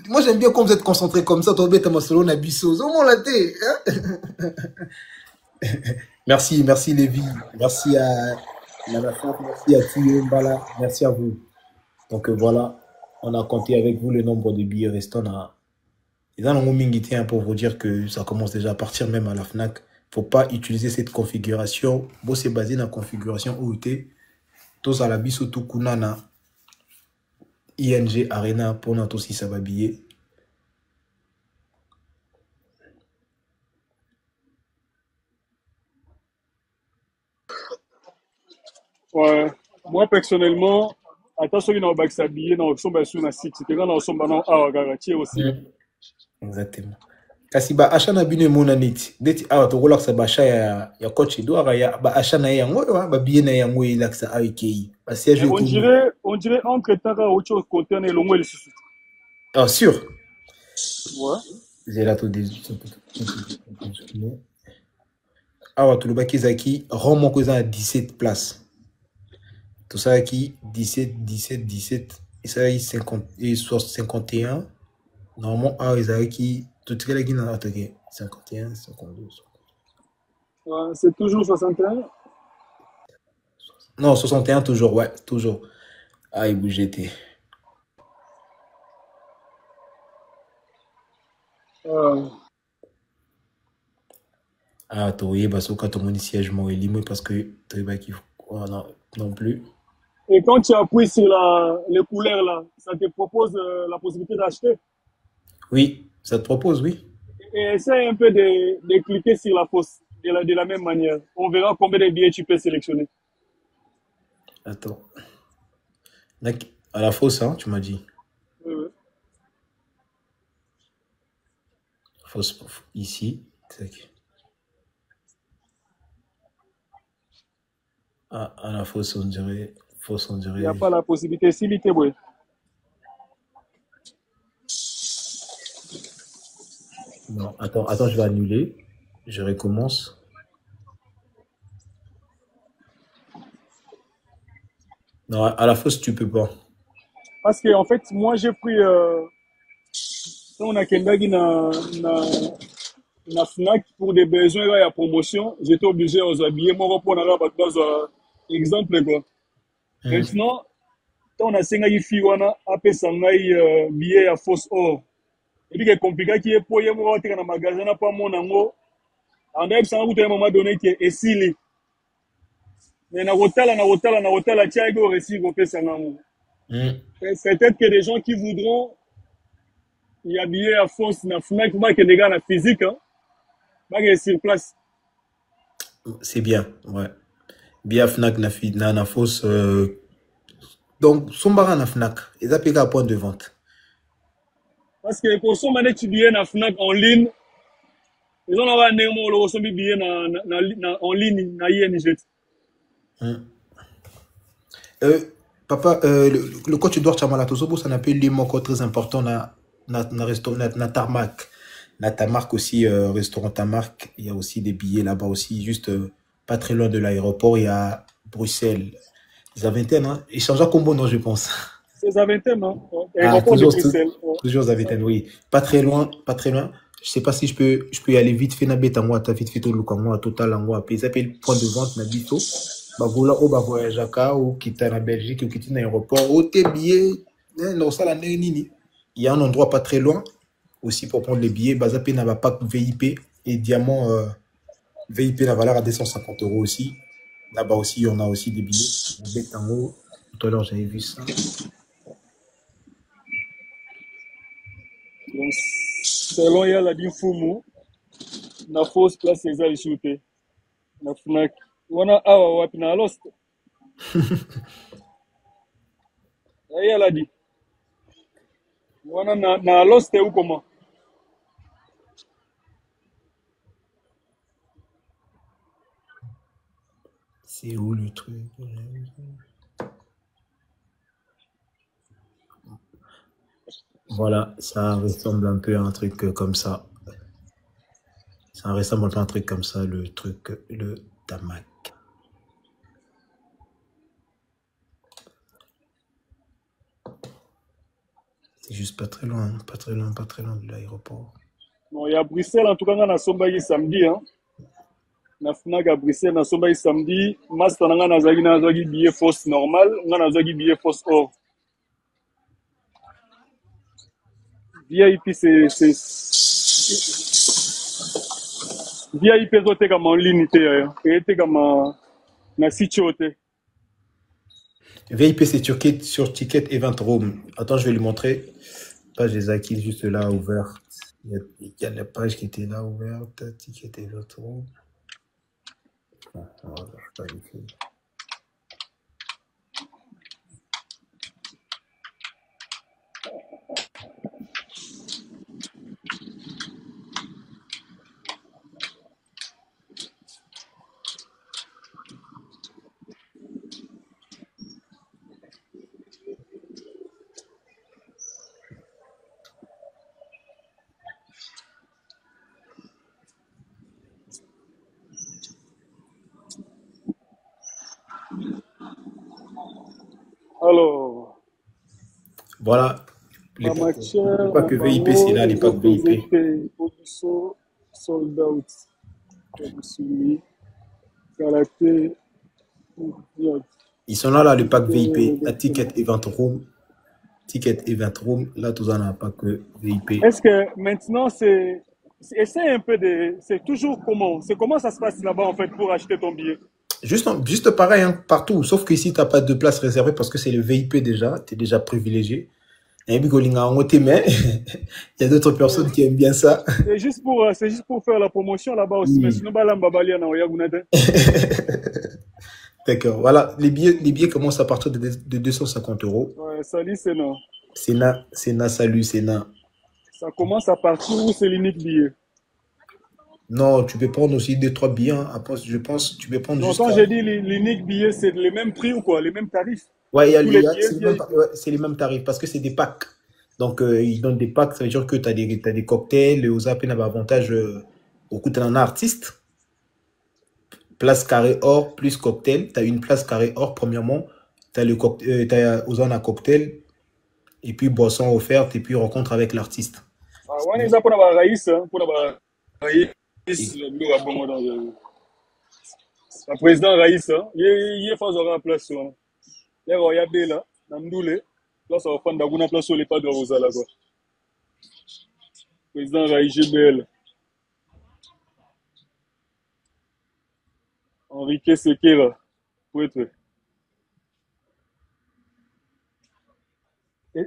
Moi, j'aime bien quand vous êtes concentrés comme ça. Toi, bête, solo, on a bisso. Merci, Lévi. Merci à Nana France. Merci à Thieu Mbala. Merci à vous. Donc, voilà. On a compté avec vous le nombre de billets restants. Et dans le moment, pour vous dire que ça commence déjà à partir même à la FNAC. Il ne faut pas utiliser cette configuration. Bon, c'est basé dans la configuration OUT. Tous à la bisso, tout kunana. ING Arena pour notre aussi ça va biller. Ouais. Moi, personnellement, attention, il y a un s'habiller dans le sur la site. C'était dans le aussi. Exactement. Kasiba Ashana bine monanit. Deti awa to relax ba ya coach do ya ba Ashana yango ba bien na yango ilaxa AIKI. On dirait entre temps autre conteneur le moins suffit. Ah sûr. Ouais. J'ai là tout des awa to le bakizaki Romo koza à 17 places. Tout ça qui 17 et ça y 50 et 51. Normalement qui tout ce qui n'a pas 51 52. C'est toujours 61. Non, 61 toujours, ouais, toujours. Ah, il bougeait. Ah, tu vois, parce que quand tu as siège, moi, il parce que tu vois qu'il faut non plus. Et quand tu appuies sur les couleurs là, ça te propose la possibilité d'acheter. Oui, ça te propose, oui. Et essaye un peu de cliquer sur la fausse de la même manière. On verra combien de billets tu peux sélectionner. Attends. À la fausse, hein, tu m'as dit. Fausse ici. Ah, à la fausse, on dirait. Il n'y a pas la possibilité. S'il était bon. Non, attends, je vais annuler. Je recommence. Non, à la fausse, tu peux pas. Parce que, en fait, moi, j'ai pris. On a Kendagi na FNAC pour des besoins là, il y a promotion. J'étais obligé de habiller. Moi, pour un exemple, quoi. Maintenant, on a 5 filles, on a appelé ça billet à fausse or. Et puis, c'est compliqué qui est pour y avoir un magasin, pas mon ango. En fait, ça a un moment donné qui est essilé. Mais na hôtel, tiens, il réussi à faire ça. Peut-être que des gens qui voudront y habiller à fausse, na FNAC, pour que des gars na physique, hein, sur place. C'est bien, ouais. Bien FNAC na fausse. Donc, Sombara na FNAC, ils appellent à point de vente. Parce que pour ça, maintenant, tu billet na Fnac en ligne. Ils ont un némo, le ressent billet en ligne, na ING. Papa, le coach Edouard Chamalatosobo, ça n'a pas eu encore très important na restaurant, na Tarmac. Na Tarmac aussi, restaurant Tarmac. Il y a aussi des billets là-bas aussi, juste pas très loin de l'aéroport. Il y a Bruxelles. Les Aventaines, hein. Ils changent à combo, non, je pense. C'est les Aventaines, hein. Ah, toujours Aventaines, oui. Pas très loin, pas très loin. Je sais pas si je peux y aller vite fait na beta moi, ta vite fait tout le moi, total en moi. Puis ça s'appelle point de vente na bito. Bah voilà, au bah voyage ou quitter en Belgique ou quitter l'aéroport, ou tes billets, non ça la nini. Il y a un endroit pas très loin aussi pour prendre les billets. Bah ça paye n'a pas VIP et diamant VIP la valeur à 250 € aussi. Là-bas aussi, on a aussi des billets. Bête en haut. Tout à l'heure j'avais vu ça. Donc, selon il y a la Bifumu, na fausse place les a shooté. Na Fnac. Wana awa wapi na lost. Il y a la dit. Wana na lost ou comment? C'est où le truc? Voilà, ça ressemble un peu à un truc comme ça. Ça ressemble un peu à un truc comme ça, le truc, le Tarmac. C'est juste pas très loin de l'aéroport. Non, il y a Bruxelles, en tout cas, on a Sombaï samedi, hein. Na Fnac à Bruxelles, na Sombaï samedi. Master, on a Zagi billet fausse normal, on a Zagi billet fausse or. VIP, c'est VIP, c'est comme en ligne, c'est comme na site. VIP, c'est sur Ticket Event Room. Attends, je vais lui montrer. Page des acquis juste là ouverte. Il y a la page qui était là ouverte. Ticket Event Room. Voilà, pas ici. Alors, Voilà. pas que VIP, c'est là, les packs VIP. Sold out. Caractère. Ils sont là, les packs VIP. La Ticket Event Room. Ticket Event Room. Là, tout ça n'a pas que VIP. Est-ce que maintenant, essaie un peu c'est toujours comment? C'est comment ça se passe là-bas, en fait, pour acheter ton billet? Juste pareil, hein, partout. Sauf qu'ici, tu n'as pas de place réservée parce que c'est le VIP déjà. Tu es déjà privilégié. Et puis, il y a d'autres personnes qui aiment bien ça. C'est juste pour faire la promotion là-bas aussi. Mais sinon, D'accord. Voilà. Les billets commencent à partir de 250 €. Ouais, salut, Sénat. Salut, Sénat. Ça commence à partir où c'est l'unique billet? Non, tu peux prendre aussi 2-3 billets. Hein. Après, je pense tu peux prendre jusqu'à... Quand j'ai dit l'unique billet, c'est les mêmes prix ou quoi? Les mêmes tarifs? Ouais, c'est les mêmes tarifs parce que c'est des packs. Donc, ils donnent des packs. Ça veut dire que tu as des cocktails. Aux appels, avantage au coût d'un artiste. Place carré or plus cocktail. Tu as une place carré or, premièrement. Tu as le cocktail, aux un cocktail. Et puis, boisson offerte. Et puis, rencontre avec l'artiste. Ah, ouais, c'est pour la raïs. Pour la raïs. Le président Raïs, il est face à la place. Il y a des là, Namdoule, là ça va prendre d'aguna place sur les pas de Rosala. Président Raïs GBL. Enrique Sequeira, pour être.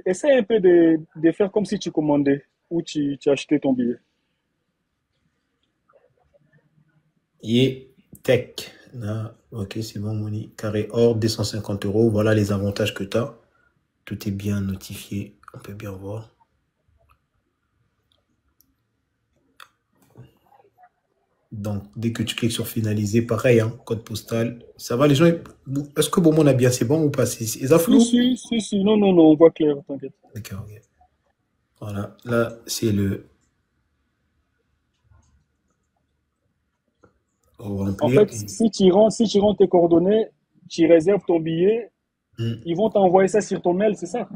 Essaye un peu de faire comme si tu commandais ou tu achetais ton billet. Tech. Là, ok, c'est bon, Moni. Carré or, 250 €. Voilà les avantages que tu as. Tout est bien notifié. On peut bien voir. Donc, dès que tu cliques sur finaliser, pareil, hein, code postal. Ça va, les gens. Est-ce que bon, on a bien, c'est bon ou pas? C'est flou? Si. Non, on voit clair, t'inquiète. D'accord, ok. Voilà, là, c'est le. En fait, si tu rends tes coordonnées, tu réserves ton billet, ils vont t'envoyer ça sur ton mail, c'est ça?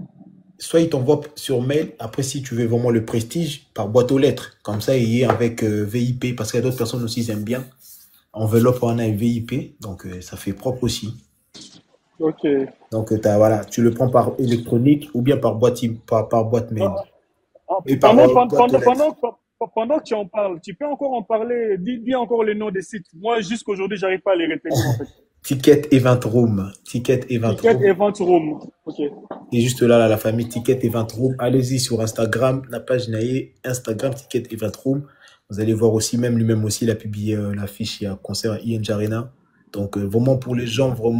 Soit ils t'envoient sur mail, après si tu veux vraiment le prestige, par boîte aux lettres. Comme ça, il y est avec VIP, parce qu'il y a d'autres personnes aussi qui aiment bien. Enveloppe, on a un VIP, donc ça fait propre aussi. Ok. Donc voilà, tu le prends par électronique ou bien par boîte mail. Pendant que tu en parles, tu peux encore en parler, dis encore les noms des sites. Moi, jusqu'aujourd'hui, j'arrive pas à les retenir en fait. Ticket Event Room. Ticket Event Room. Ok. Et juste là, la famille Ticket Event Room. Allez-y sur Instagram, la page Naïe, Instagram Ticket Event Room. Vous allez voir aussi, lui-même aussi, il a publié l'affiche, il y a un concert à ING Arena. Donc, vraiment pour les gens, au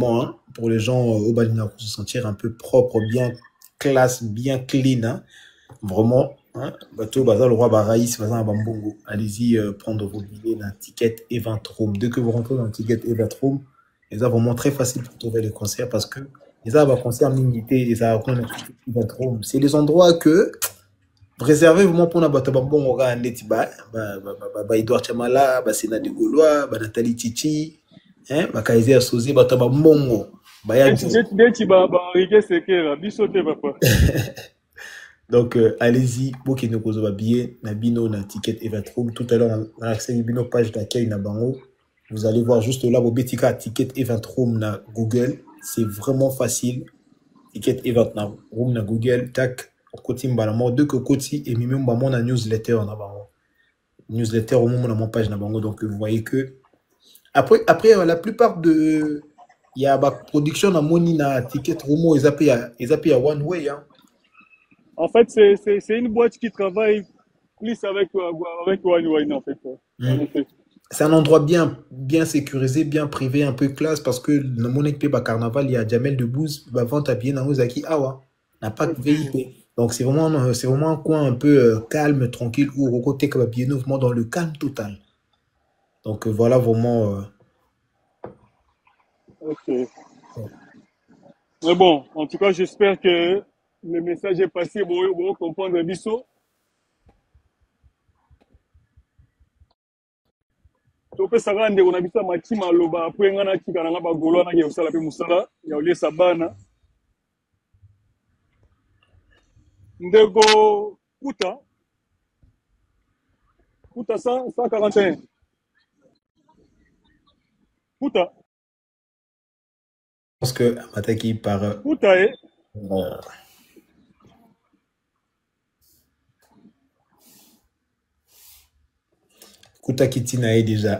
Balina, pour se sentir un peu propre, bien classe, bien clean. Hein. Vraiment, hein, bateau, bazar, le roi Baraïs, bazar, Bambongo. Allez-y prendre vos billets dans Ticket Event Room. Dès que vous rentrez dans Ticket Event Room, c'est vraiment très facile pour trouver les concerts parce que les concerts limité, les Event Room. C'est les endroits que réservez vraiment pour la Batabambon, on va en Netiba, Edouard Chamala, Sénat de Gaulois, Nathalie Titi, Kaiser Assosé, Batabambongo. Donc, allez-y, pour que nous vous habillez, Nabino, na Ticket Event Room. Tout à l'heure, on a accès à page d'accueil, na Bango. Vous allez voir juste là, vos Betika Ticket Event Room na Google. C'est vraiment facile. Ticket Event Room na Google. Tac, côté Mbalamo. Deux que côté et même Mbamon na newsletter na Bango. Newsletter au moment de mon page na Bango. Donc, vous voyez que. Après la plupart de. Il y a la production na Moni na Ticket Room. Ils appellent à One Way. Hein. En fait, c'est une boîte qui travaille plus avec One Way, en fait. En effet. C'est un endroit bien sécurisé, bien privé, un peu classe, parce que dans mon équipe à Carnaval, il y a Jamel Debbouze, vente à bien dans Ozaki Awa, n'a pas de VIP. Donc c'est vraiment un coin un peu calme, tranquille, où au côté que bien vraiment dans le calme total. Donc voilà vraiment. Ok. Mais bon, en tout cas, j'espère que le message est passé. Bon, comprendre Bissot. Tope sarande on habita matima loba après ngana kika na ba golo na ya usala pe musala ya olesa bana ndego kuta 141 kuta parce que Mataki par kuta Kuta Kitinae déjà.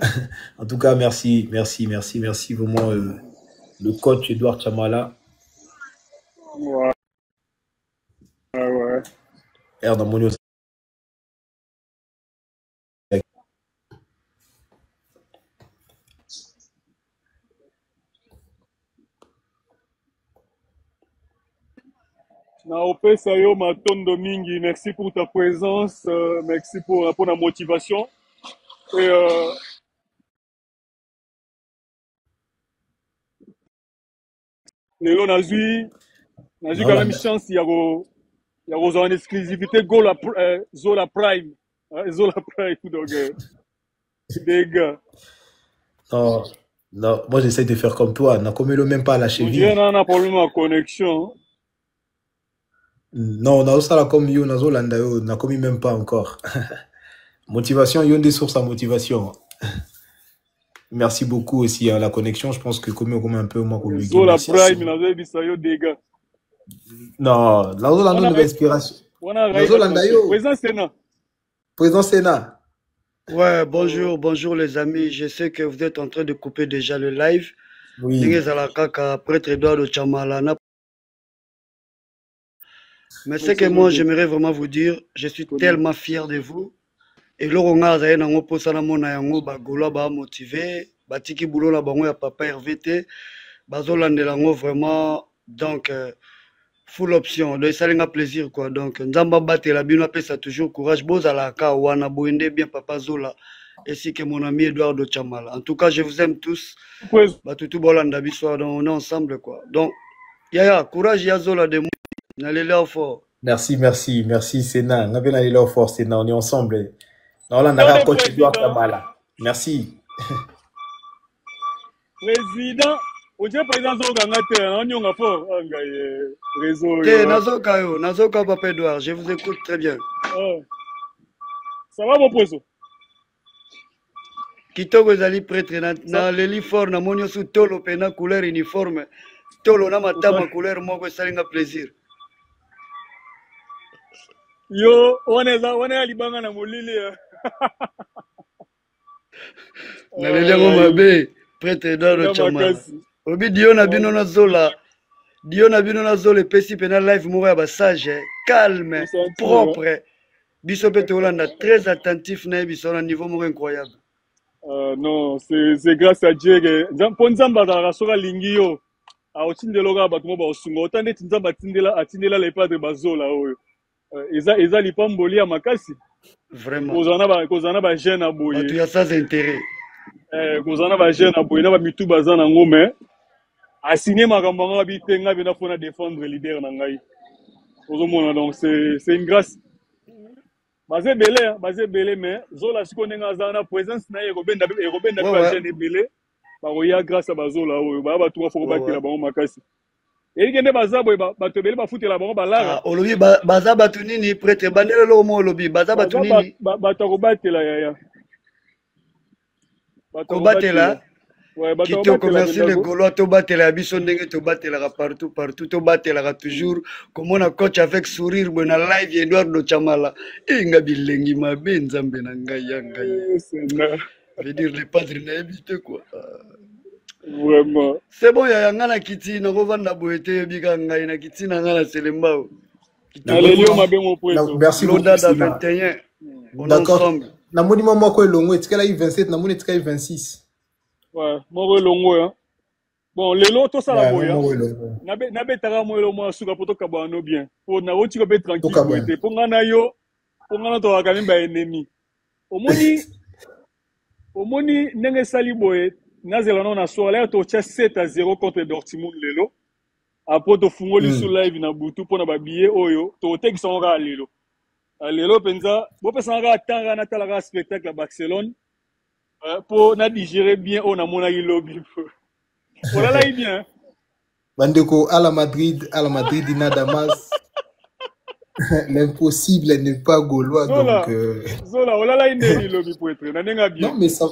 En tout cas, merci vraiment le coach Edouard Chamala. Ouais. Dans mon na opesa yo matondo mingi, merci pour ta présence, merci pour la motivation. Et lelo nazwi quand même chance il y a une exclusivité Zola Prime, Zola Prime donc des gars. Non, moi j'essaie de faire comme toi, n'a comme même pas à la cheville. Il y a un problème de connexion. Non, on a aussi la comme yo, on n'a commis même pas encore. Motivation, il y a des sources à motivation. Merci beaucoup aussi à la connexion. Je pense que comme un peu moins comme Zola Prime, on avait dit ça yo des gars. Non, là on a une nouvelle inspiration. Présent Sénat. Ouais, bonjour les amis. Je sais que vous êtes en train de couper déjà le live. Oui. Prêtre Edouard Chamala. Mais c'est que moi, j'aimerais vraiment vous dire, je suis tellement fier de vous. Et là, on a motivé, batiki boulot la bango ya papa RVT, bazolandelango vraiment, donc full option. Donc ça a plaisir quoi. Donc nzamba bate la bino ça toujours courage. Boza la ka wana boende bien papa Zola. ainsi que mon ami Eduardo Chamala. En tout cas, je vous aime tous. Poison. Batutu Bolanda Bissoir, on est ensemble quoi. Donc, Yaya, courage Yazola de moi. N'allez là fort. Merci, merci, merci, Sénat. On a bien allé là au fort, Sénat. On est ensemble. Non, là, on a coach Edouard Kamala. Merci. Président, on dirait président Zogangate, on y a fort. Réseau. Nazoka Papa Edouard, je vous écoute très bien. Ça va mon poisson? Kitoko ezali prêtre na leli fort na monio su tolo pena couleur uniforme. Tolo na matama couleur moko esalinga plaisir. Yo, on est à Libanga na molili. Na leli yango mabe, prêtre Edouard Chamala. Obi dio na bino na zola. Dio na bino na zola epesi pena live moko ya basage, calme, propre. Biso pe Tolanda très attentif na biso na niveau moko incroyable. Non, c'est grâce à Dieu que Ponzamba da soka lingi yo. A otindeloga batu mo ba osunga otande tinzamba atindela les padres bazola oyo. Eza lipamboli ya makasi. Vraiment. Kozana ba jeune aboye. Tu as ça intérêt. Kozana ba jeune aboye na ba mitu bazana ngome. Assigné makambo nga bitenga bina fona défendre leader na ngai. Ozomona donc c'est une grâce. Basé belé mais zola sikoné nga zana présence na ekobenda ba jeune belé. Ba roya grâce à bazola oyo ba ba tuwa foko bakila bango makasi. Et kende baza boy bato belé ba futela bango balara. Olobi baza batu nini prêtre bandele lo mo olobi baza batu nini bato ko batela yaya. Ko batela. Kitoko merci les Gaulois to batela biso ndenge to batela partout to batela toujours comme on a coach avec sourire bona live Eduardo Chamala inga bilengi mabe nzambe na ngai yanga. Veut dire les padres na évité quoi. Vraiment. C'est bon yaya ngana kiti na kovanda boete bika ngai na kiti na ngana selembao. Alelio mabe mon poisson. Merci beaucoup. L'Odada 21. D'accord. Na moni mama ko elongo etikala 27 na moni etikala 26. Ouais, moi longo hein. Bon, les lots tout ça la boya. Na betara mo lo mo suka poto kabano bien. Pour na oti ko be tranquille pour ngana yo, pour ngana to ka mimba ennemi. Omoni nenge sali boye, na zelano na so ala to cha 7-0 contre Dortmund lelo. Après to fungoli sur live na butu pona ba billet oyo, to teki songa lelo. Lelo penza, bo pesa nga tanga na tala spectacle à Barcelone. Pour na digérer bien on a mon lobby. Voilà là il bien. Bandeko à la Madrid Damas. L'impossible n'est pas gaulois Zola, donc Zola voilà là il est lobby pour être na nenga bien. Non mais ça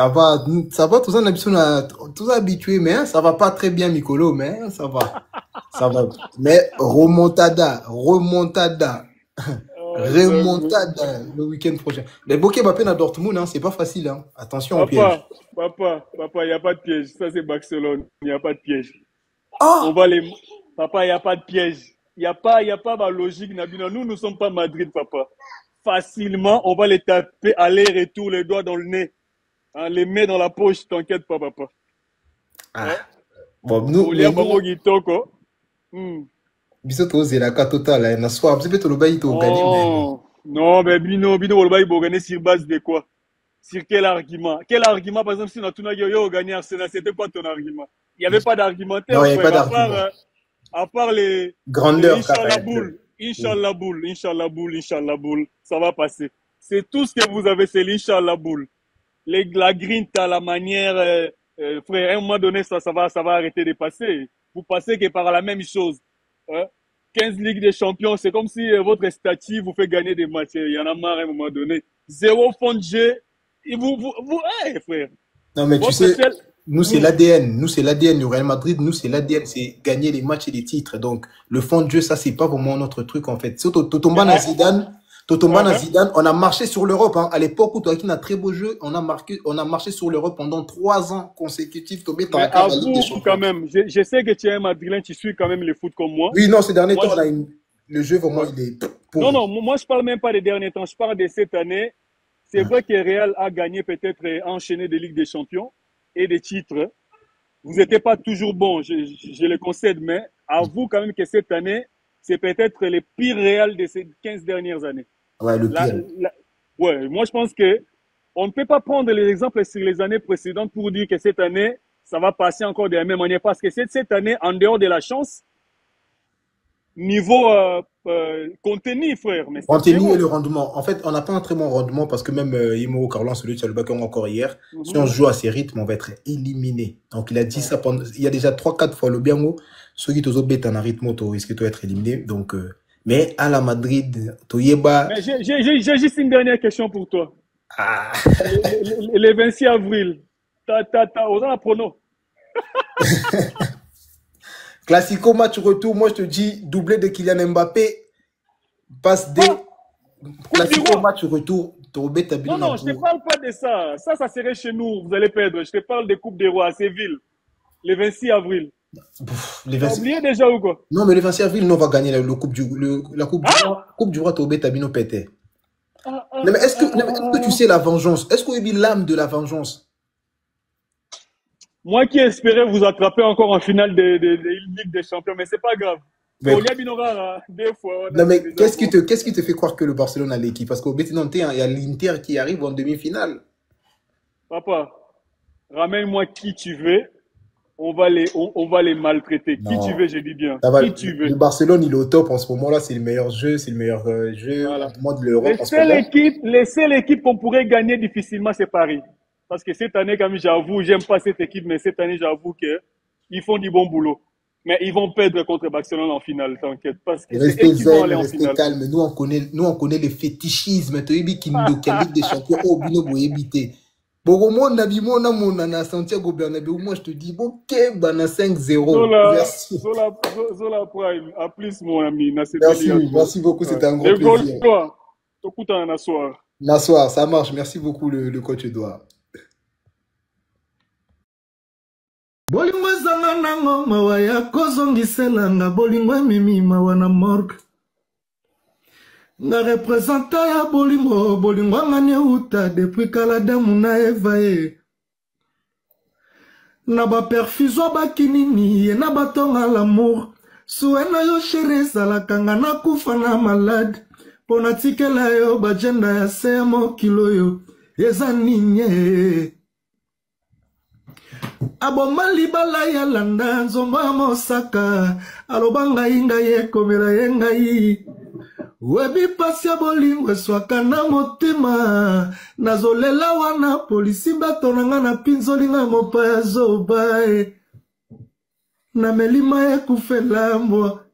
va tout ça on a habitué mais hein, ça va pas très bien Mikolo mais hein, ça va. Ça va. Mais remontada. Remontada le week-end prochain. Les bokeh Mbappé à Dortmund, hein, c'est pas facile. Hein. Attention au piège. Papa, il n'y a pas de piège. Ça, c'est Barcelone. Il n'y a pas de piège. Oh! Papa, il n'y a pas de piège. Il n'y a pas de logique. Nous ne sommes pas Madrid, papa. Facilement, on va les taper aller-retour, les doigts dans le nez. Hein, les mains dans la poche, t'inquiète pas, papa. Ah. Hein? Bon, nous... Bisoto Zelaka total, hein, soir, c'est peut-être le bail to gagner. Non, mais Bino le bail gagner sur base de quoi? Sur quel argument? Quel argument, par exemple, si on a tout gagné Arsenal, c'était quoi ton argument? Il n'y avait pas d'argumentaire. Non, il n'y avait pas d'argument. À part les grandeurs. Inch'Allah boule, ça va passer. C'est tout ce que vous avez, c'est l'Inch'Allah boule. La grinta, la manière, frère, à un moment donné, ça va arrêter de passer. Vous passez que par la même chose. 15 Ligues des Champions, c'est comme si votre statut vous fait gagner des matchs. Il y en a marre à un moment donné. 0 fond de jeu. Et vous hey, frère. Non, mais tu sais, nous, c'est l'ADN. Nous, c'est l'ADN du Real Madrid. Nous, c'est l'ADN. C'est gagner les matchs et les titres. Donc, le fond de jeu, ça, c'est pas vraiment notre truc, en fait. Totomba na Zidane, on a marché sur l'Europe. Hein. À l'époque où Toakin a très beau jeu, on a marché sur l'Europe pendant 3 ans consécutifs. Mais avoue quand même, je sais que tu es un Madrilène, tu suis quand même le foot comme moi. Oui, non, ces derniers temps, le jeu, vraiment, il est... Pauvre. Non, moi, je parle même pas des derniers temps. Je parle de cette année. C'est vrai que Real a gagné peut-être enchaîné des Ligues des Champions et des titres. Vous n'étiez pas toujours bon, je le concède, mais avoue quand même que cette année, c'est peut-être le pire Real de ces 15 dernières années. Ouais, le pire. Ouais, moi je pense que on ne peut pas prendre les exemples sur les années précédentes pour dire que cette année, ça va passer encore de la même manière. Parce que cette année, en dehors de la chance, niveau contenu, frère. Mais contenu et le rendement. En fait, on n'a pas un très bon rendement parce que même Imo Carlon, celui de Chalbakon encore hier, si on joue à ces rythmes, on va être éliminé. Donc il a dit ça pendant. Il y a déjà 3-4 fois le biango. Ceux qui te bêtent en rythme, tu risques d'être éliminé. Donc, mais à la Madrid, Toyeba. J'ai juste une dernière question pour toi. Ah. Le 26 avril, on a la prono. Classico match retour, moi je te dis doublé de Kylian Mbappé, passe des Classico match retour. Non, je ne te parle pas de ça. Ça serait chez nous, vous allez perdre. Je te parle des Coupes des Rois à Séville, le 26 avril. Tu as oublié déjà ou quoi? Non, mais le 26 avril, nous on va gagner la Coupe du Roi. Coupe du Roi, Tobé Tabino Pété. Mais est-ce que tu sais la vengeance? Est-ce qu'on a mis l'âme de la vengeance? Moi qui espérais vous attraper encore en finale de Ligue des Champions, mais c'est pas grave. Mais... deux fois. Non, mais qu'est-ce qui te fait croire que le Barcelone a l'équipe? Parce qu'au Bétinon, il y a l'Inter qui arrive en demi-finale. Papa, ramène-moi qui tu veux. On va les maltraiter. Non. Qui tu veux, je dis bien. Qui tu veux. Le Barcelone, il est au top en ce moment-là. C'est le meilleur jeu. C'est le meilleur jeu voilà. De l'Europe. Les seules équipes qu'on pourrait gagner difficilement, c'est Paris. Parce que cette année, quand même, j'avoue, j'aime pas cette équipe, mais cette année, j'avoue qu'ils font du bon boulot. Mais ils vont perdre contre Barcelone en finale, t'inquiète. Parce que c'est eux qui vont aller en finale. Calme. Nous, on connaît le fétichisme. Tu sais, qui nous Ligue des Champions. Oh, bino, vous éviter. Bon, moi, Santiago Bernabéu, moi, je te dis, ok, bana 5-0. Zola Prime. À plus, mon ami. Merci beaucoup, c'était un gros plaisir. Nassoir, ça marche. Merci beaucoup, le coach Edouard. Bolingo ezanga nango mawa ya kozongiselanga bolingo ememi mawa na morgue nga representa ya bolingo ngani euta depuis kala damu na eva ye na baperfusion bakinini ye na batonga l'amour suwe na yo chere ezalaka nga nakufa na malade mpo natikela yo bajenda ya se ya mokilo yo eza nini aboma libala ya landa nzongo ya mosaka aloba ngai ekomela ye ngai webi pasi ya bolingo eswaka na motema nazolela wana polisi bato na nga na pinzolinga mopaya zoba na melima ekufela mbwa